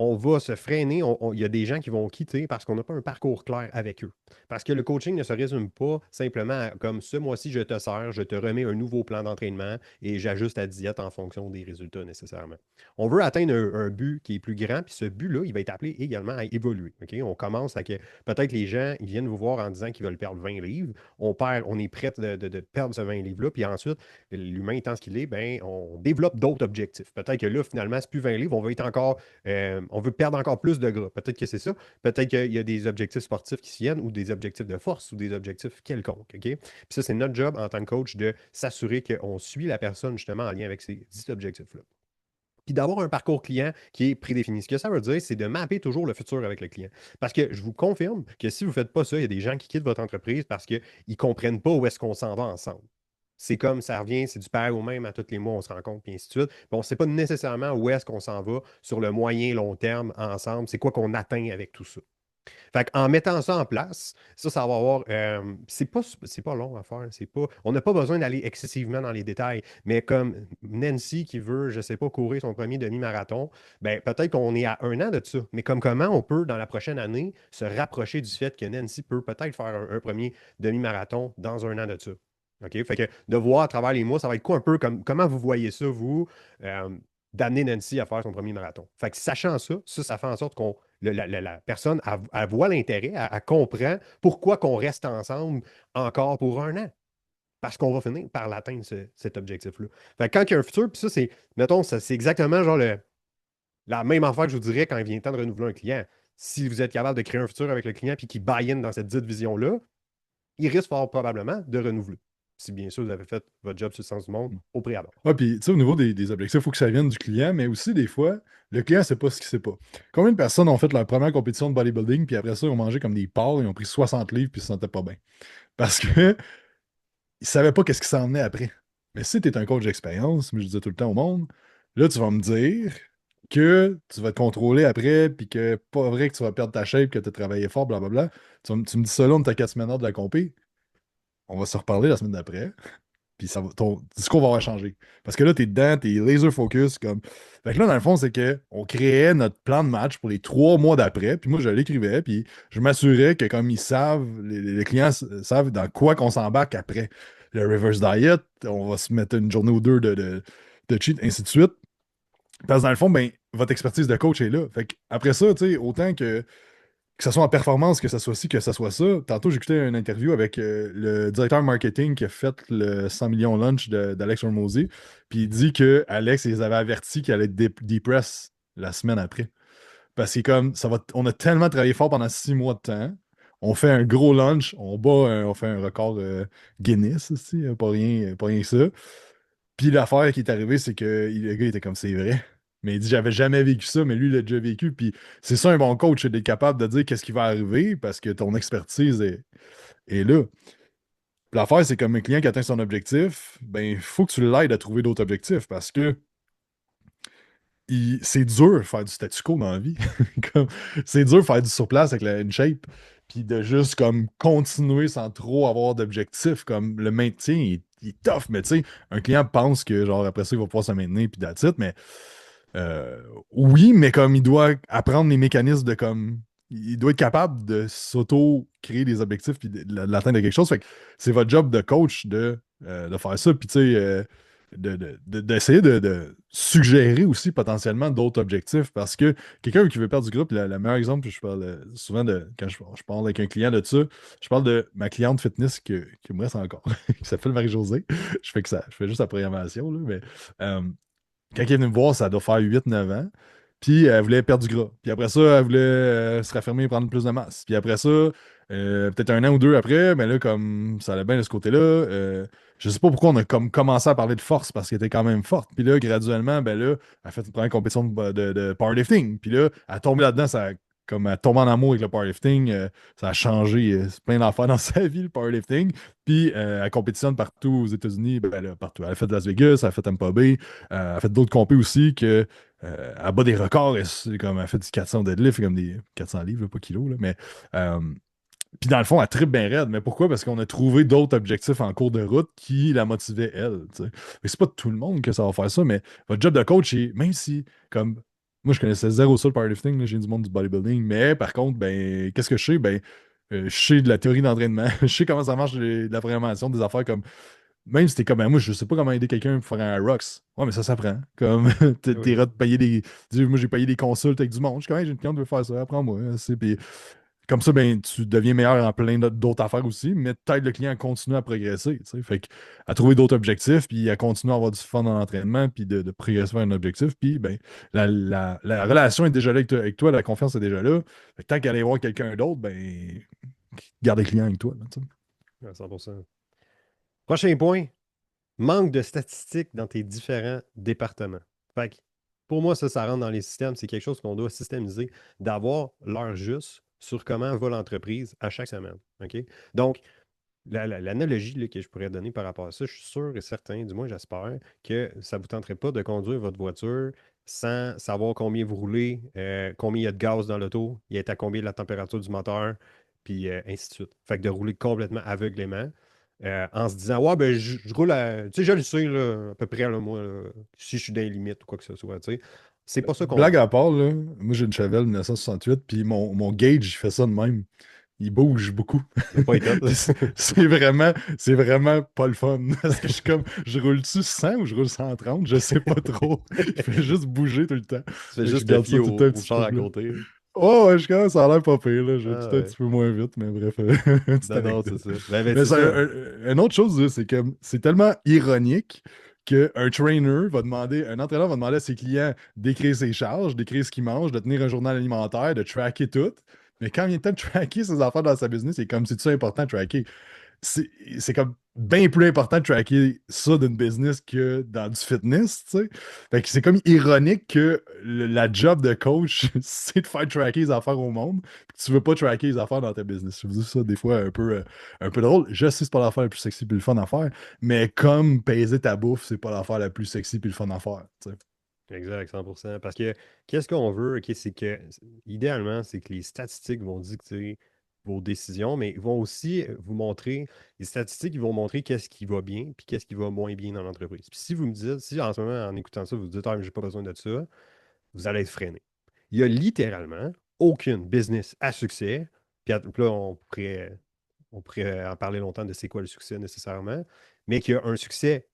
on va se freiner. Il y a des gens qui vont quitter parce qu'on n'a pas un parcours clair avec eux. Parce que le coaching ne se résume pas simplement à, comme ce mois-ci, je te sers, je te remets un nouveau plan d'entraînement et j'ajuste ta diète en fonction des résultats nécessairement. On veut atteindre un but qui est plus grand, puis ce but-là, il va être appelé également à évoluer. OK? On commence à que peut-être les gens ils viennent vous voir en disant qu'ils veulent perdre 20 livres. On est prêt de perdre ce 20 livres-là, puis ensuite, l'humain étant ce qu'il est, ben, on développe d'autres objectifs. Peut-être que là, finalement, c'est plus 20 livres, on veut être encore on veut perdre encore plus de gras. Peut-être que c'est ça. Peut-être qu'il y a des objectifs sportifs qui s'y viennent ou des objectifs de force ou des objectifs quelconques. OK? Puis ça, c'est notre job en tant que coach de s'assurer qu'on suit la personne justement en lien avec ces 10 objectifs-là. Puis d'avoir un parcours client qui est prédéfini. Ce que ça veut dire, c'est de mapper toujours le futur avec le client. Parce que je vous confirme que si vous ne faites pas ça, il y a des gens qui quittent votre entreprise parce qu'ils ne comprennent pas où est-ce qu'on s'en va ensemble. C'est comme ça revient, c'est du père au même, à tous les mois, on se rencontre, puis ainsi de suite. Puis on ne sait pas nécessairement où est-ce qu'on s'en va sur le moyen long terme ensemble. C'est quoi qu'on atteint avec tout ça. Fait qu'en mettant ça en place, ça va avoir. C'est pas long à faire. On n'a pas besoin d'aller excessivement dans les détails. Mais comme Nancy qui veut, je ne sais pas, courir son premier demi-marathon, ben peut-être qu'on est à 1 an de ça. Mais comme comment on peut, dans la prochaine année, se rapprocher du fait que Nancy peut peut-être faire un premier demi-marathon dans 1 an de ça. OK? Fait que de voir à travers les mois, ça va être quoi un peu comme comment vous voyez ça, vous, euh, d'amener Nancy à faire son premier marathon. Fait que sachant ça fait en sorte qu'on la personne, elle voit l'intérêt, elle comprend pourquoi qu'on reste ensemble encore pour 1 an. Parce qu'on va finir par l'atteindre, cet objectif-là. Fait que quand il y a un futur, puis ça, c'est, mettons, c'est exactement genre la même affaire que je vous dirais quand il vient le temps de renouveler un client. Si vous êtes capable de créer un futur avec le client puis qu'il buy-in dans cette dite vision-là, il risque fort probablement de renouveler. Si bien sûr vous avez fait votre job sur le sens du monde au préalable. Ah, puis, tu sais, au niveau des objectifs, il faut que ça vienne du client, mais aussi, des fois, le client ne sait pas ce qu'il sait pas. Combien de personnes ont fait leur première compétition de bodybuilding, puis après ça, ils ont mangé comme des porcs, ils ont pris 60 livres, puis ils se sentaient pas bien? Parce que ils savaient pas qu'est-ce qui s'en venait après. Mais si tu es un coach d'expérience, mais je disais tout le temps au monde, là, tu vas me dire que tu vas te contrôler après, puis que pas vrai que tu vas perdre ta shape, que tu as travaillé fort, blablabla. Tu me dis ça là, on est à 4 semaines de la compé. On va se reparler la semaine d'après. Puis ton discours va avoir changé. Parce que là, t'es dedans, t'es laser focus. Comme. Fait que là, dans le fond, c'est qu'on créait notre plan de match pour les 3 mois d'après. Puis moi, je l'écrivais, puis je m'assurais que comme ils savent, les clients savent dans quoi qu'on s'embarque après. Le reverse diet, on va se mettre une journée ou deux de cheat, ainsi de suite. Parce que dans le fond, ben, votre expertise de coach est là. Fait que après ça, tu sais, autant que que ce soit en performance, que ce soit ci, que ce soit ça. Tantôt, j'écoutais une interview avec le directeur marketing qui a fait le 100 millions lunch d'Alex Hormozy. Puis il dit que Alex les avait avertis qu'il allait être depress la semaine après. Parce que comme on a tellement travaillé fort pendant 6 mois de temps. On fait un gros lunch, on fait un record Guinness aussi, pas rien que ça. Puis l'affaire qui est arrivée, c'est que le gars était comme c'est vrai. Mais il dit j'avais jamais vécu ça, mais lui il l'a déjà vécu. Puis c'est ça un bon coach, c'est d'être capable de dire qu'est-ce qui va arriver parce que ton expertise est là. Puis l'affaire, c'est comme un client qui atteint son objectif, ben il faut que tu l'aides à trouver d'autres objectifs parce que c'est dur de faire du statu quo dans la vie. Comme, c'est dur de faire du surplace avec une shape, puis de juste comme continuer sans trop avoir d'objectif. Comme le maintien, il est tough, mais tu sais, un client pense que genre après ça, il va pouvoir se maintenir, puis that's it, mais oui, mais comme il doit apprendre les mécanismes de comme. Il doit être capable de s'auto-créer des objectifs puis de l'atteindre de quelque chose. Fait que c'est votre job de coach de faire ça. Puis tu sais, d'essayer de suggérer aussi potentiellement d'autres objectifs. Parce que quelqu'un qui veut perdre du groupe, le meilleur exemple, je parle souvent de quand je parle avec un client de ça, je parle de ma cliente fitness qui me reste encore, qui s'appelle Marie-Josée. Je fais juste la programmation, là, mais. euh, Quand elle est venue me voir, ça doit faire 8 9 ans. Puis elle voulait perdre du gras. Puis après ça, elle voulait se raffermir et prendre plus de masse. Puis après ça, peut-être un an ou deux après, mais là, comme ça allait bien de ce côté-là, je sais pas pourquoi on a comme commencé à parler de force parce qu'elle était quand même forte. Puis là, graduellement, ben là, elle a fait une première compétition de powerlifting. Puis là, elle a tombé là-dedans, comme elle tombe en amour avec le powerlifting, ça a changé plein d'affaires dans sa vie, le powerlifting. Puis elle compétitionne partout aux États-Unis, ben là, partout. Elle a fait Las Vegas, elle a fait Tampa Bay, elle a fait d'autres compés aussi que elle bat des records. Elle fait du 400 deadlift, comme des 400 livres, là, pas kilos, là, mais euh, puis dans le fond, elle tripe bien raide. Mais pourquoi? Parce qu'on a trouvé d'autres objectifs en cours de route qui la motivaient, elle. Tu sais. Mais c'est pas tout le monde que ça va faire ça, mais votre job de coach, même si, comme moi, je connaissais zéro ça le powerlifting, là, j'ai du monde du bodybuilding, mais par contre, ben, qu'est-ce que je sais? Ben, je sais de la théorie d'entraînement, je sais comment ça marche de la programmation, des affaires comme même si t'es comme, ben, moi, je sais pas comment aider quelqu'un pour faire un rocks. Ouais, mais ça s'apprend. Comme, Oui. t'es de payer des. Moi, j'ai payé des consultes avec du monde. Je suis comme, hey, j'ai une cliente qui veut faire ça, apprends-moi. Puis, comme ça, ben, tu deviens meilleur en plein d'autres affaires aussi, mais t'aides le client à continuer à progresser. Tu sais. Fait que, à trouver d'autres objectifs, puis à continuer à avoir du fun dans l'entraînement, puis de progresser vers un objectif. Puis, ben, la relation est déjà là avec toi, la confiance est déjà là. Fait que tant qu'à aller voir quelqu'un d'autre, ben, garde les clients avec toi. Là, tu sais. À 100%. Prochain point, manque de statistiques dans tes différents départements. Fait que, pour moi, ça rentre dans les systèmes. C'est quelque chose qu'on doit systémiser, d'avoir l'heure juste sur comment va l'entreprise à chaque semaine. OK? Donc, l'analogie là, que je pourrais donner par rapport à ça, je suis sûr et certain, du moins j'espère, que ça ne vous tenterait pas de conduire votre voiture sans savoir combien vous roulez, combien il y a de gaz dans l'auto, il est à combien la température du moteur, puis ainsi de suite. Fait que de rouler complètement aveuglément, en se disant, ouais, ben je roule à. Tu sais, je le sais, là, à peu près, là, moi, là, si je suis dans les limites ou quoi que ce soit, tu sais. C'est pas ça qu'on Blague veut. à part, là, moi j'ai une Chevelle 1968, puis mon gauge, il fait ça de même. Il bouge beaucoup. Il n'a pas été Puis c'est vraiment pas le fun. Parce que je suis comme, je roule-tu 100 ou je roule 130? Je sais pas trop. Il fait juste bouger tout le temps. Tu fais Fait que je juste te garde fier ça tout le temps un au petit char peu à là. côté. Oh, ouais, je commence, ça a l'air pas pire, là. Je vais Ah tout un ouais. petit peu moins vite, mais bref, une petite Non, non, c'est anecdote. ça. Ben, Mais c'est c'est ça. une autre chose, là, c'est que c'est tellement ironique qu'un trainer va demander, un entraîneur va demander à ses clients d'écrire ses charges, d'écrire ce qu'il mange, de tenir un journal alimentaire, de tracker tout. Mais quand il est temps de tracker ses affaires dans sa business, c'est comme c'est-tu important de tracker c'est c'est comme bien plus important de tracker ça d'une business que dans du fitness, tu sais. Fait que c'est comme ironique que la job de coach, c'est de faire tracker les affaires au monde, puis que tu veux pas tracker les affaires dans ta business. Je vous dis ça des fois un peu drôle. Je sais que c'est pas l'affaire la plus sexy puis le fun à faire, mais comme peser ta bouffe, c'est pas l'affaire la plus sexy puis le fun à faire, tu sais. Exact, 100%. Parce que qu'est-ce qu'on veut, OK, c'est que idéalement, c'est que les statistiques vont dicter vos décisions, mais ils vont aussi vous montrer, les statistiques, ils vont montrer qu'est-ce qui va bien, puis qu'est-ce qui va moins bien dans l'entreprise. Puis si vous me dites, si en ce moment, en écoutant ça, vous dites, ah, mais j'ai pas besoin de ça, vous allez être freiné. Il y a littéralement aucune business à succès, puis là, on pourrait en parler longtemps de c'est quoi le succès nécessairement, mais qui a un succès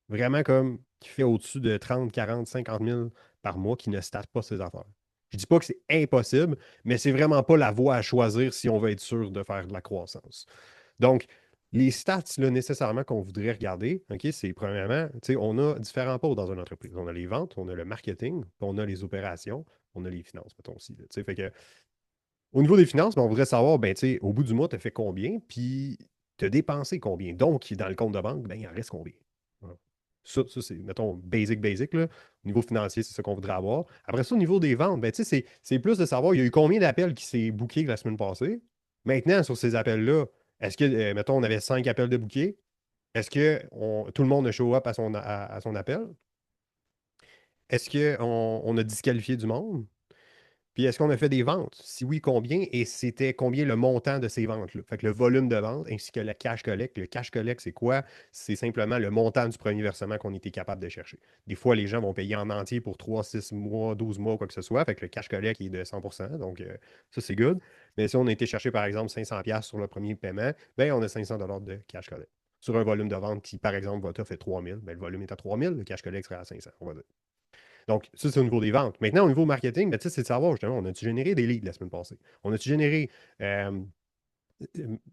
vraiment comme qui fait au-dessus de 30, 40, 50 000 par mois qui ne starte pas ses affaires. Je dis pas que c'est impossible, mais c'est vraiment pas la voie à choisir si on veut être sûr de faire de la croissance. Donc, les stats, là, nécessairement, qu'on voudrait regarder, OK, c'est premièrement, tu sais, on a différents pôles dans une entreprise. On a les ventes, on a le marketing, puis on a les opérations, on a les finances, mettons aussi. Là, tu sais, fait que, au niveau des finances, ben, on voudrait savoir, ben, tu sais, au bout du mois, tu as fait combien, puis tu as dépensé combien. Donc, dans le compte de banque, ben, il en reste combien. Voilà. Ça c'est, mettons, basic, là. Au niveau financier, c'est ça qu'on voudrait avoir. Après ça, au niveau des ventes, ben, tu sais, c'est plus de savoir, il y a eu combien d'appels qui s'est booké la semaine passée. Maintenant, sur ces appels-là, est-ce que, mettons, on avait 5 appels de booké? Est-ce que tout le monde a show up à son appel? Est-ce qu'on a disqualifié du monde? Puis est-ce qu'on a fait des ventes? Si oui, combien? Et c'était combien le montant de ces ventes-là? Fait que le volume de vente ainsi que le cash collect. Le cash collect, c'est quoi? C'est simplement le montant du premier versement qu'on était capable de chercher. Des fois, les gens vont payer en entier pour 3, 6 mois, 12 mois, quoi que ce soit. Fait que le cash collect est de 100%. Donc, ça, c'est good. Mais si on a été chercher, par exemple, 500$ sur le premier paiement, bien, on a 500$ de cash collect. Sur un volume de vente qui, par exemple, votre offre est 3000, bien, le volume est à 3000, le cash collect serait à 500, on va dire. Donc, ça, c'est au niveau des ventes. Maintenant, au niveau marketing, ben, c'est de savoir, justement, on a-tu généré des leads la semaine passée? On a-tu généré,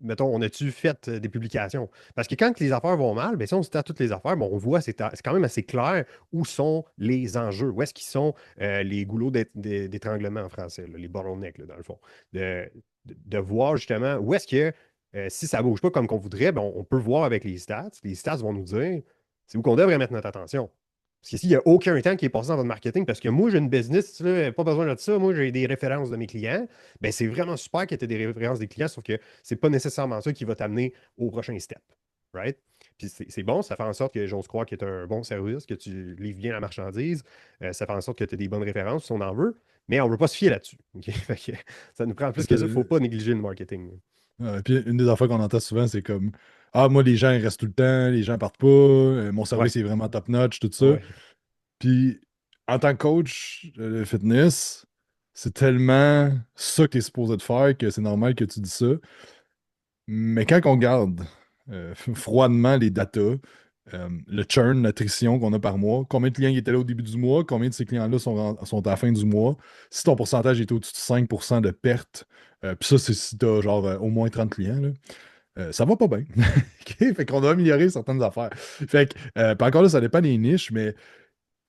mettons, on a-tu fait des publications? Parce que quand les affaires vont mal, ben, si on se toutes les affaires, bon, on voit, c'est quand même assez clair où sont les enjeux, où est-ce qu'ils sont les goulots d'étranglement en français, là, les bottlenecks, là, dans le fond. De voir justement où est-ce que, si ça ne bouge pas comme qu'on voudrait, ben, on peut voir avec les stats. Les stats vont nous dire c'est où qu'on devrait mettre notre attention. Parce qu'ici, il n'y a aucun temps qui est passé dans votre marketing parce que moi, j'ai une business, là, pas besoin de ça. Moi, j'ai des références de mes clients. Ben, c'est vraiment super que tu aies des références des clients, sauf que c'est pas nécessairement ça qui va t'amener au prochain step. Right? Puis c'est bon, ça fait en sorte que j'ose croire que tu as un bon service, que tu livres bien la marchandise. Ça fait en sorte que tu as des bonnes références si on en veut, mais on ne veut pas se fier là-dessus. OK? Fait que ça nous prend plus Parce que ça. Il ne faut que, pas négliger le marketing. puis une des affaires qu'on entend souvent, c'est comme ah, moi, les gens ils restent tout le temps, les gens partent pas, mon Ouais, service est vraiment top-notch, tout ça. ouais. Puis en tant que coach de fitness, c'est tellement ça que tu es supposé de faire que c'est normal que tu dis ça. Mais quand on regarde froidement les datas, le churn, l'attrition qu'on a par mois, combien de clients qui étaient là au début du mois, combien de ces clients-là sont à la fin du mois, si ton pourcentage est au-dessus de 5% de perte, puis ça, c'est si tu as genre au moins 30 clients, là, ça va pas bien. OK? Fait qu'on doit améliorer certaines affaires. Fait que, puis encore là, ça dépend des niches, mais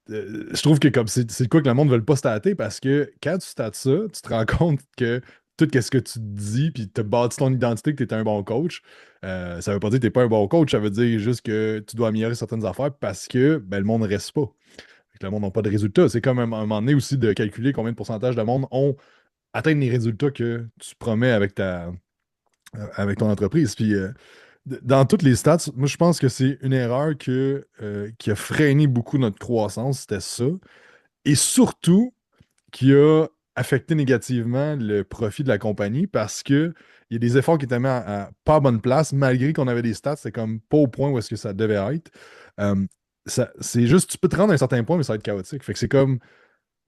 je trouve que comme c'est quoi que le monde ne veut pas stater parce que quand tu states ça, tu te rends compte que tout ce que tu te dis puis tu bâti ton identité que tu es un bon coach, ça veut pas dire que tu n'es pas un bon coach, ça veut dire juste que tu dois améliorer certaines affaires parce que ben, le monde ne reste pas. Fait que le monde n'a pas de résultats. C'est comme un moment donné aussi de calculer combien de pourcentage de monde ont atteint les résultats que tu promets avec ton entreprise. Puis dans toutes les stats, moi je pense que c'est une erreur qui a freiné beaucoup notre croissance, c'était ça. Et surtout, qui a affecté négativement le profit de la compagnie parce que il y a des efforts qui étaient mis à pas bonne place, malgré qu'on avait des stats, c'est comme pas au point où est-ce que ça devait être. Euh, c'est juste, tu peux te rendre à un certain point, mais ça va être chaotique. Fait que c'est comme,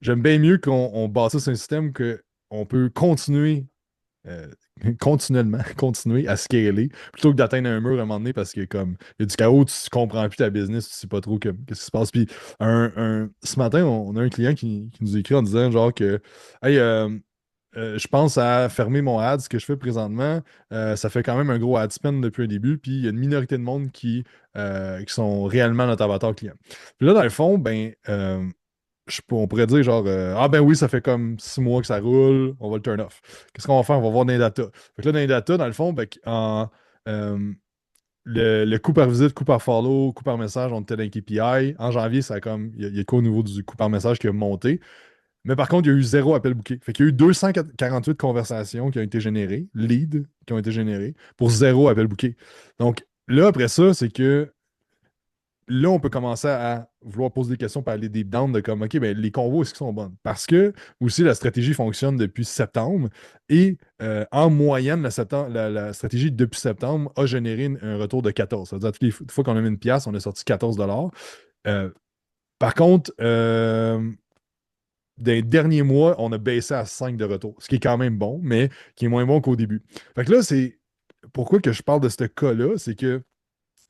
j'aime bien mieux qu'on bâtisse un système que on peut continuer euh, continuellement, continuer à scaler plutôt que d'atteindre un mur à un moment donné parce que comme il y a du chaos, tu comprends plus ta business, tu sais pas trop qu'est-ce qui se passe. Puis ce matin, on a un client qui nous écrit en disant genre que Hey, je pense à fermer mon ad, ce que je fais présentement. Ça fait quand même un gros ad spend depuis un début, puis il y a une minorité de monde qui sont réellement notre avatar client. Puis là, dans le fond, ben on pourrait dire genre ah ben oui, ça fait comme 6 mois que ça roule, on va le turn off. Qu'est-ce qu'on va faire? On va voir dans les data. Fait que là, dans les data, dans le fond, ben, euh, le coût par visite, coût par follow, coût par message, on était dans les KPI. En janvier, ça a comme. Il y a quoi au niveau du coût par message qui a monté. Mais par contre, il y a eu zéro appel booké. Fait qu'il y a eu 248 conversations qui ont été générées, leads qui ont été générées, pour zéro appel booké. Donc là, après ça, c'est que là, on peut commencer à vouloir poser des questions, parler des down de comme, OK, ben, les convos, est-ce qu'ils sont bonnes? Parce que aussi, la stratégie fonctionne depuis septembre et en moyenne, la stratégie depuis septembre a généré un retour de 14. C'est-à-dire, toutes les fois qu'on a mis une pièce, on a sorti 14 $. Euh, Par contre, dans les derniers mois, on a baissé à 5 de retour, ce qui est quand même bon, mais qui est moins bon qu'au début. Fait que là, c'est pourquoi que je parle de ce cas-là, c'est que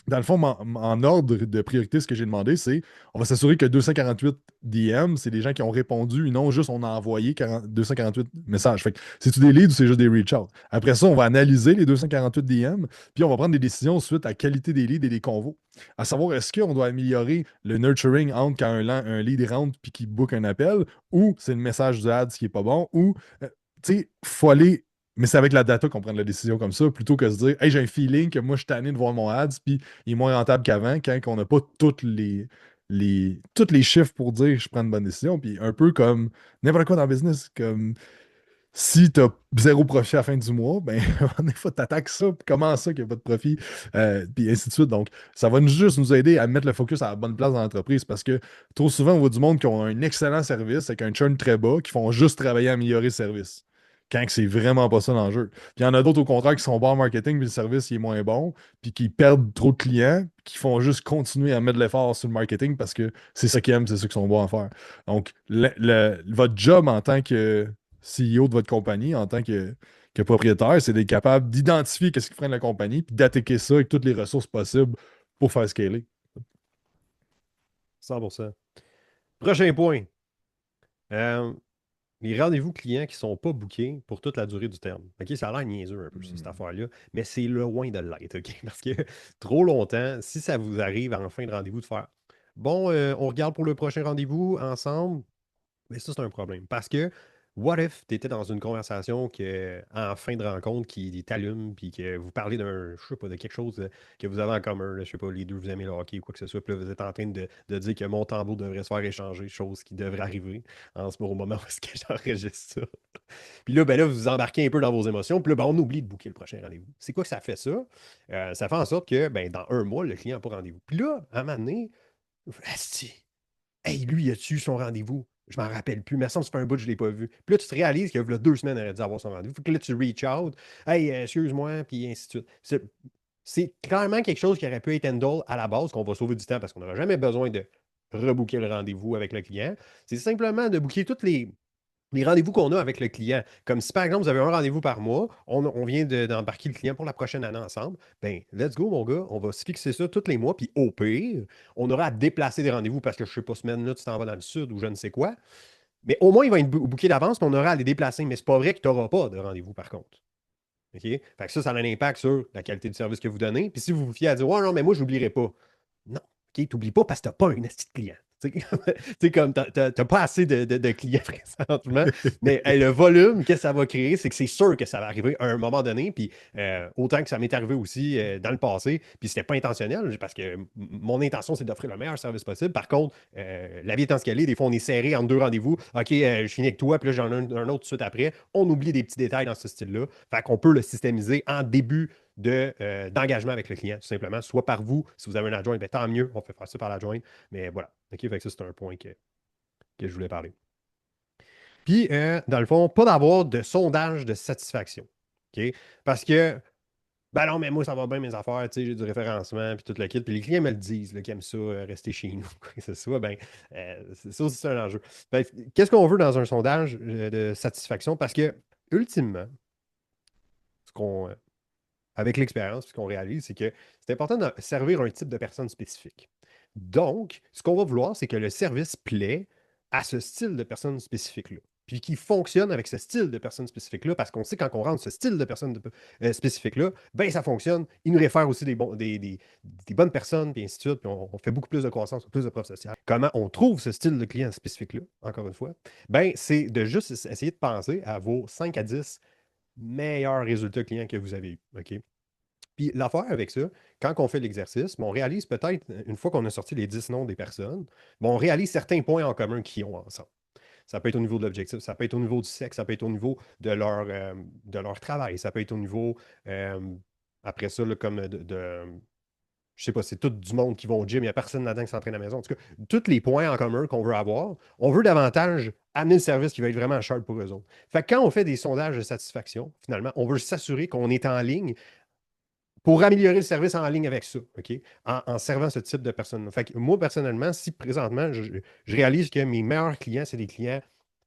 dans le fond, en ordre de priorité, ce que j'ai demandé, c'est on va s'assurer que 248 DM, c'est des gens qui ont répondu et non juste on a envoyé 248 messages. Fait que c'est-tu des leads ou c'est juste des reach out? Après ça, on va analyser les 248 DM, puis on va prendre des décisions suite à la qualité des leads et des convos. À savoir, est-ce qu'on doit améliorer le nurturing entre quand un lead rentre puis qu'il book un appel, ou c'est le message du ads qui est pas bon, ou, tu sais, faut aller mais c'est avec la data qu'on prend la décision comme ça, plutôt que de se dire, hey, j'ai un feeling que moi, je suis tanné de voir mon ads, puis il est moins rentable qu'avant, quand on n'a pas toutes les chiffres pour dire je prends une bonne décision. Puis un peu comme n'importe quoi dans le business, comme si tu as zéro profit à la fin du mois, ben, des fois, tu attaques ça, puis comment ça qu'il n'y a pas de profit, puis ainsi de suite. Donc, ça va juste nous aider à mettre le focus à la bonne place dans l'entreprise parce que trop souvent, on voit du monde qui ont un excellent service avec un churn très bas, qui font juste travailler à améliorer le service. Quand que c'est vraiment pas ça l'enjeu. Puis il y en a d'autres au contraire qui sont bons en marketing, puis le service il est moins bon, puis qui perdent trop de clients, qui font juste continuer à mettre de l'effort sur le marketing parce que c'est ça qu'ils aiment, c'est ça qu'ils sont bons à faire. Donc, votre job en tant que CEO de votre compagnie, en tant que propriétaire, c'est d'être capable d'identifier qu'est-ce qui freine la compagnie, puis d'attaquer ça avec toutes les ressources possibles pour faire scaler. 100%. Prochain point. Euh, les rendez-vous clients qui ne sont pas bookés pour toute la durée du terme. OK, ça a l'air niaiseux un peu, cette affaire-là, mais c'est loin de l'être, OK? Parce que trop longtemps, si ça vous arrive en fin de rendez-vous de faire bon, on regarde pour le prochain rendez-vous ensemble, mais ça, c'est un problème. Parce que, what if tu étais dans une conversation en fin de rencontre qui t'allume, puis que vous parlez je sais pas, de quelque chose que vous avez en commun, là, je sais pas, les deux, vous aimez le hockey ou quoi que ce soit, puis là, vous êtes en train de dire que mon tambour devrait se faire échanger, chose qui devrait arriver au moment où est-ce que j'enregistre ça. Puis là, ben là, vous vous embarquez un peu dans vos émotions, puis là, ben, on oublie de booker le prochain rendez-vous. C'est quoi que ça fait ça? Ça fait en sorte que, ben, dans un mois, le client n'a pas rendez-vous. Puis là, à un moment donné, asti, hey, lui, il a-tu son rendez-vous? Je m'en rappelle plus. Mais ça me fait un bout que je ne l'ai pas vu. Puis là, tu te réalises qu'il y a 2 semaines, il aurait dû avoir son rendez-vous. Puis là, tu reach out. Hey, excuse-moi, puis ainsi de suite. C'est clairement quelque chose qui aurait pu être handle à la base, qu'on va sauver du temps parce qu'on n'aura jamais besoin de rebooker le rendez-vous avec le client. C'est simplement de booker toutes les rendez-vous qu'on a avec le client. Comme si, par exemple, vous avez un rendez-vous par mois, on vient d'embarquer le client pour la prochaine année ensemble, ben, let's go, mon gars, on va se fixer ça tous les mois, puis au pire, on aura à déplacer des rendez-vous parce que, je sais pas, semaine-là, tu t'en vas dans le sud ou je ne sais quoi. Mais au moins, il va être booké d'avance, puis on aura à les déplacer. Mais c'est pas vrai que tu n'auras pas de rendez-vous, par contre. OK? Fait que ça a un impact sur la qualité du service que vous donnez. Puis si vous vous fiez à dire, ouais, non, mais moi, je n'oublierai pas. Non, OK, t'oublies pas parce que t'as pas un esti de client. Tu sais, comme t'as pas assez de clients présentement, mais le volume que ça va créer, c'est que c'est sûr que ça va arriver à un moment donné. Puis autant que ça m'est arrivé aussi dans le passé, puis c'était pas intentionnel, parce que mon intention, c'est d'offrir le meilleur service possible. Par contre, la vie étant ce qu'elle est, des fois, on est serré entre deux rendez-vous. OK, je finis avec toi, puis là, j'en ai un autre tout de suite après. On oublie des petits détails dans ce style-là. Fait qu'on peut le systémiser en début d'engagement avec le client, tout simplement. Soit par vous, si vous avez un adjoint, ben, tant mieux, on fait faire ça par l'adjoint. Mais voilà. OK, fait que ça, c'est un point que je voulais parler. Puis, dans le fond, pas d'avoir de sondage de satisfaction. OK? Parce que, ben non, mais moi, ça va bien mes affaires, tu sais, j'ai du référencement, puis tout le kit. Puis les clients me le disent, là, qu'ils aiment ça, rester chez nous, quoi que ce soit. Ben, ça aussi, c'est un enjeu. Qu'est-ce qu'on veut dans un sondage de satisfaction? Parce que, ultimement, ce qu'on avec l'expérience, ce qu'on réalise, c'est que c'est important de servir un type de personne spécifique. Donc, ce qu'on va vouloir, c'est que le service plaît à ce style de personne spécifique-là. Puis qui fonctionne avec ce style de personne spécifique-là, parce qu'on sait quand on rentre ce style de personne spécifique-là, ben ça fonctionne. Il nous réfère aussi des bonnes personnes, puis ainsi de suite, puis on fait beaucoup plus de croissance, plus de preuves sociales. Comment on trouve ce style de client spécifique-là, encore une fois? Ben, c'est de juste essayer de penser à vos 5 à 10 meilleurs résultats clients que vous avez eus. OK? Puis l'affaire avec ça, quand on fait l'exercice, on réalise peut-être, une fois qu'on a sorti les 10 noms des personnes, on réalise certains points en commun qu'ils ont ensemble. Ça peut être au niveau de l'objectif, ça peut être au niveau du sexe, ça peut être au niveau de leur travail, ça peut être au niveau, euh, après ça, là, comme je sais pas, c'est tout du monde qui vont au gym, il n'y a personne là-dedans qui s'entraîne à la maison. En tout cas, tous les points en commun qu'on veut avoir, on veut davantage amener le service qui va être vraiment sharp pour eux autres. Fait que quand on fait des sondages de satisfaction, finalement, on veut s'assurer qu'on est en ligne pour améliorer le service en ligne avec ça, OK? En servant ce type de personnes. Fait que moi, personnellement, si présentement, je réalise que mes meilleurs clients, c'est des clients,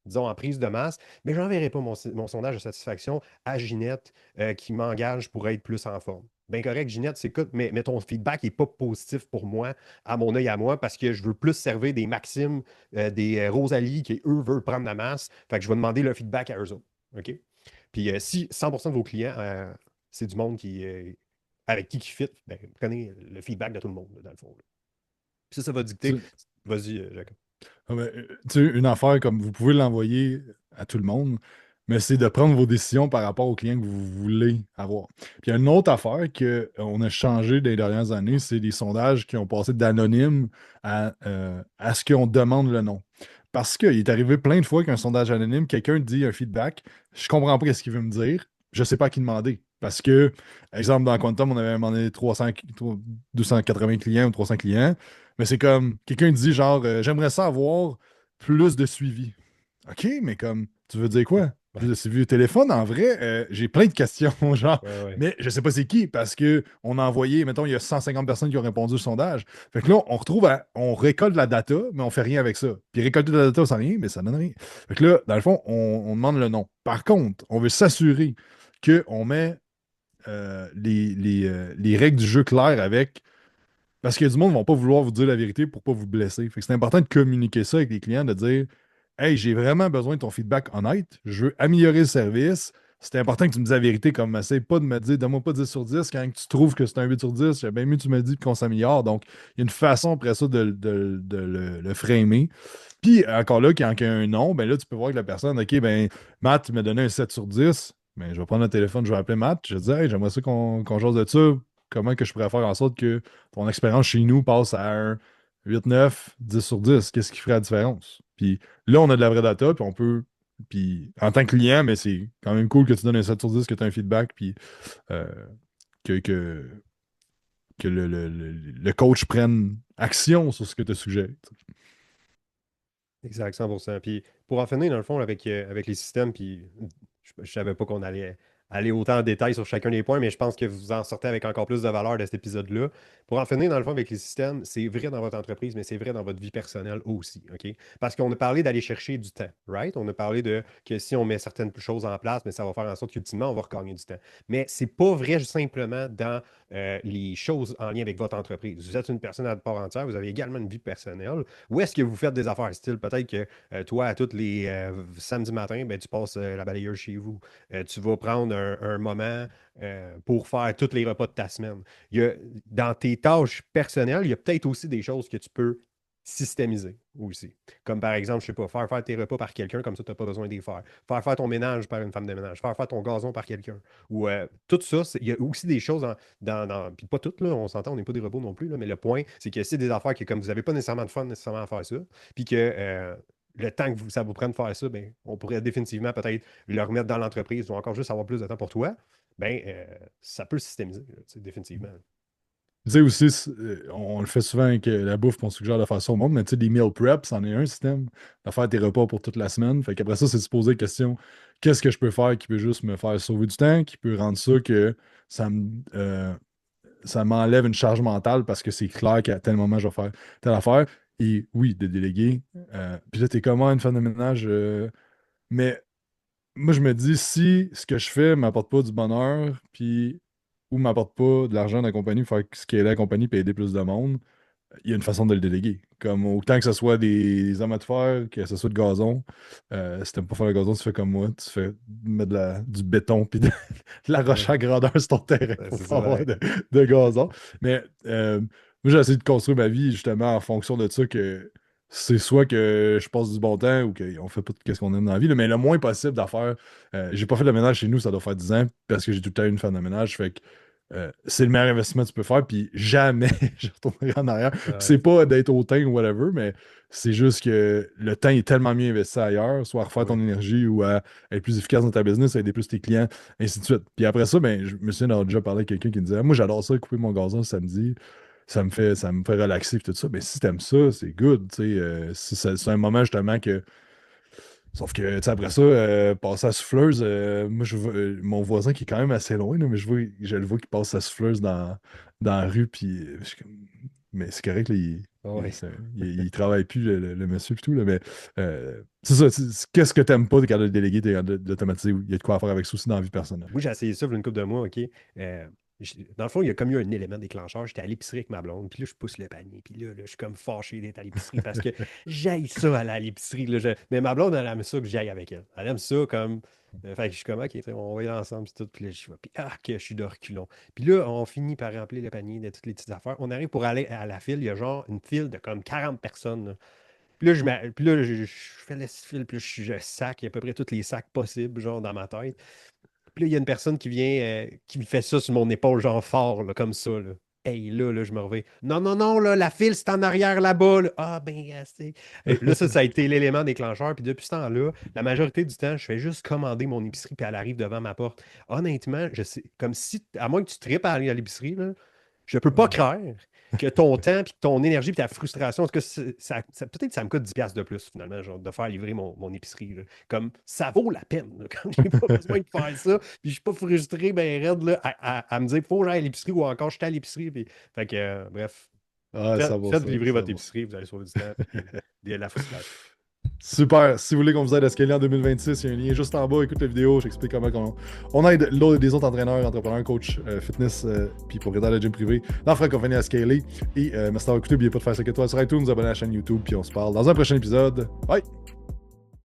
disons, en prise de masse, mais je n'enverrai pas mon sondage de satisfaction à Ginette qui m'engage pour être plus en forme. ben correct, Ginette, c'est écoute, mais ton feedback n'est pas positif pour moi, à mon œil à moi, parce que je veux plus servir des Maximes, des Rosalie qui, eux, veulent prendre la masse. Fait que je vais demander le feedback à eux autres. OK? Puis si 100% de vos clients, c'est du monde avec qui fit, ben, prenez le feedback de tout le monde, là, dans le fond. Là. Puis ça va dicter. Vas-y, Jacob. Ah ben, tu sais, une affaire comme vous pouvez l'envoyer à tout le monde, mais c'est de prendre vos décisions par rapport aux clients que vous voulez avoir. Puis il y a une autre affaire qu'on a changé dans les dernières années, c'est les sondages qui ont passé d'anonyme à ce qu'on demande le nom. Parce qu'il est arrivé plein de fois qu'un sondage anonyme, quelqu'un dit un feedback, je comprends pas ce qu'il veut me dire, je sais pas à qui demander. Parce que, exemple, dans Quantum, on avait demandé 280 clients ou 300 clients. Mais c'est comme, quelqu'un dit genre, j'aimerais ça avoir plus de suivi. OK, mais comme, tu veux dire quoi? Plus de suivi au téléphone, en vrai, j'ai plein de questions, genre, Ouais, ouais. mais je sais pas c'est qui, parce que on a envoyé, mettons, il y a 150 personnes qui ont répondu au sondage. Fait que là, on récolte la data, mais on fait rien avec ça. Puis récolter la data sans rien, mais ça donne rien. Fait que là, dans le fond, on demande le nom. Par contre, on veut s'assurer qu'on met les règles du jeu claires avec parce qu'il y a du monde qui ne vont pas vouloir vous dire la vérité pour pas vous blesser. Fait que c'est important de communiquer ça avec les clients, de dire hey, j'ai vraiment besoin de ton feedback honnête, je veux améliorer le service. C'est important que tu me dises la vérité, comme essaye pas de me dire donne-moi pas 10 sur 10 quand tu trouves que c'est un 8 sur 10, j'ai bien mieux que tu me dis qu'on s'améliore. Donc, il y a une façon après ça de le framer. Puis encore là, quand il y a un nom, ben là, tu peux voir que la personne, OK, ben Matt m'a donné un 7 sur 10. Ben, je vais prendre le téléphone, je vais appeler Matt. Je vais dire, hey, j'aimerais ça qu'on jase de ça. Comment que je pourrais faire en sorte que ton expérience chez nous passe à un 8, 9, 10 sur 10? Qu'est-ce qui ferait la différence? Puis là, on a de la vraie data, puis on peut. Puis en tant que client, mais c'est quand même cool que tu donnes un 7 sur 10, que tu as un feedback, puis euh, que, que, que le coach prenne action sur ce que tu as suggéré. Exact, 100%. Puis pour en finir, dans le fond, avec les systèmes, puis je savais pas qu'on allait aller autant en détail sur chacun des points, mais je pense que vous en sortez avec encore plus de valeur de cet épisode-là. Pour en finir, dans le fond, avec les systèmes, c'est vrai dans votre entreprise, mais c'est vrai dans votre vie personnelle aussi, OK? Parce qu'on a parlé d'aller chercher du temps, right? On a parlé de que si on met certaines choses en place, mais ça va faire en sorte qu'ultimement, on va regagner du temps. Mais c'est pas vrai simplement dans les choses en lien avec votre entreprise. Vous êtes une personne à part entière, vous avez également une vie personnelle. Où est-ce que vous faites des affaires style? Peut-être que toi, à tous les samedis matins, ben, tu passes la balayeuse chez vous. Tu vas prendre un moment pour faire tous les repas de ta semaine. Dans tes tâches personnelles, il y a peut-être aussi des choses que tu peux systémiser aussi. Comme par exemple, je sais pas, faire tes repas par quelqu'un, comme ça, tu n'as pas besoin de les faire. Faire ton ménage par une femme de ménage. Faire ton gazon par quelqu'un. Ou tout ça, il y a aussi des choses puis pas toutes, là, on s'entend, on n'est pas des robots non plus, là, mais le point, c'est que c'est des affaires que comme vous n'avez pas nécessairement de fun nécessairement à faire ça, puis que le temps que ça vous prenne de faire ça, ben, on pourrait définitivement peut-être le remettre dans l'entreprise ou encore juste avoir plus de temps pour toi, ben, ça peut le systémiser, là, définitivement. Tu sais aussi, on le fait souvent avec la bouffe, puis on suggère de faire ça au monde, mais tu sais, des meal prep, c'en est un système, de faire tes repas pour toute la semaine. Fait qu'après ça, c'est de se poser la question, qu'est-ce que je peux faire qui peut juste me faire sauver du temps, qui peut rendre ça que ça me, ça m'enlève une charge mentale parce que c'est clair qu'à tel moment, je vais faire telle affaire. Et oui, de déléguer. Puis là, t'es comment une femme de ménage? Mais moi, je me dis, si ce que je fais m'apporte pas du bonheur, puis ou m'apporte pas de l'argent à la compagnie, faire ce qui est la compagnie puis aider plus de monde, il y a une façon de le déléguer. Comme autant que ce soit des hommes à te faire, que ce soit de gazon. Si t'aimes pas faire le gazon, tu fais comme moi, tu fais mettre du béton puis de la roche Ouais, à grandeur sur ton terrain ouais, pour c'est pas ça, avoir pareil. de gazon. Mais moi, j'ai essayé de construire ma vie justement en fonction de ça que c'est soit que je passe du bon temps ou qu'on fait pas tout ce qu'on aime dans la vie, là, mais le moins possible d'affaires. J'ai pas fait le ménage chez nous, ça doit faire 10 ans parce que j'ai tout le temps eu une femme de ménage. Fait que c'est le meilleur investissement que tu peux faire, puis jamais je retournerai en arrière. Puis c'est Ouais, pas d'être hautain ou whatever, mais c'est juste que le temps est tellement mieux investi ailleurs, soit à refaire ton ouais. énergie ou à être plus efficace dans ta business, à aider plus tes clients, ainsi de suite. Puis après ça, ben, je me souviens d'avoir déjà parlé avec quelqu'un qui me disait moi, j'adore ça, couper mon gazon le samedi. Ça me fait relaxer et tout ça. Mais si t'aimes ça, c'est good. Tu sais, si c'est un moment justement que sauf que, tu sais, après ça, passer à la souffleuse, moi, mon voisin qui est quand même assez loin, là, mais je le vois qui passe sa souffleuse dans la rue, puis je suis comme, mais c'est correct, là, Ouais. il travaille plus, le monsieur, puis tout, là, mais c'est ça, qu'est-ce que t'aimes pas, t'es capable de le déléguer, t'es capable d'automatiser, il y a de quoi à faire avec ça aussi dans la vie personnelle. Moi, j'ai essayé ça il y a une couple de mois, OK? Dans le fond, il y a comme eu un élément déclencheur. J'étais à l'épicerie avec ma blonde, puis là, je pousse le panier. Puis là, je suis comme fâché d'être à l'épicerie parce que j'aille ça aller à l'épicerie. Là. Mais ma blonde, elle aime ça que j'aille avec elle. Elle aime ça comme. Fait que je suis comme, OK, on va y aller ensemble, puis tout. Puis là, je vais. Puis, que je suis de reculons. Puis là, on finit par remplir le panier de toutes les petites affaires. On arrive pour aller à la file. Il y a genre une file de comme 40 personnes. Là. Puis là, je fais le fil, puis là, je sac, il y a à peu près tous les sacs possibles, genre, dans ma tête. Puis là, il y a une personne qui vient, qui me fait ça sur mon épaule, genre fort, là, comme ça. Là. Hey, là, je me reviens. Non, non, non, là, la file, c'est en arrière là-bas. Là. Ah, ben, c'est. Là, ça a été l'élément déclencheur. Puis depuis ce temps-là, la majorité du temps, je fais juste commander mon épicerie, puis elle arrive devant ma porte. Honnêtement, je sais, comme si, à moins que tu tripes à aller à l'épicerie, là, je peux pas croire que ton temps, puis ton énergie, puis ta frustration, en tout cas, peut-être que ça me coûte 10$ de plus, finalement, genre, de faire livrer mon épicerie. Là. Comme, ça vaut la peine, là, quand j'ai pas besoin de faire ça, puis je suis pas frustré, ben raide, là, à me dire, faut que j'aille à l'épicerie, ou encore, je suis à l'épicerie, puis... Fait que, bref, Ah, ça vaut faites ça, livrer ça votre vaut ça. épicerie, vous allez sauver du temps, puis de la frustration. Super. Si vous voulez qu'on vous aide à scaler en 2026, il y a un lien juste en bas. Écoute la vidéo, j'explique comment on aide des autres entraîneurs, entrepreneurs, coachs, fitness, puis propriétaires de gym privé dans la francophonie à scaler. Et merci d'avoir écouté. N'oubliez pas de faire 5 étoiles sur iTunes, vous abonner à la chaîne YouTube, puis on se parle dans un prochain épisode. Bye!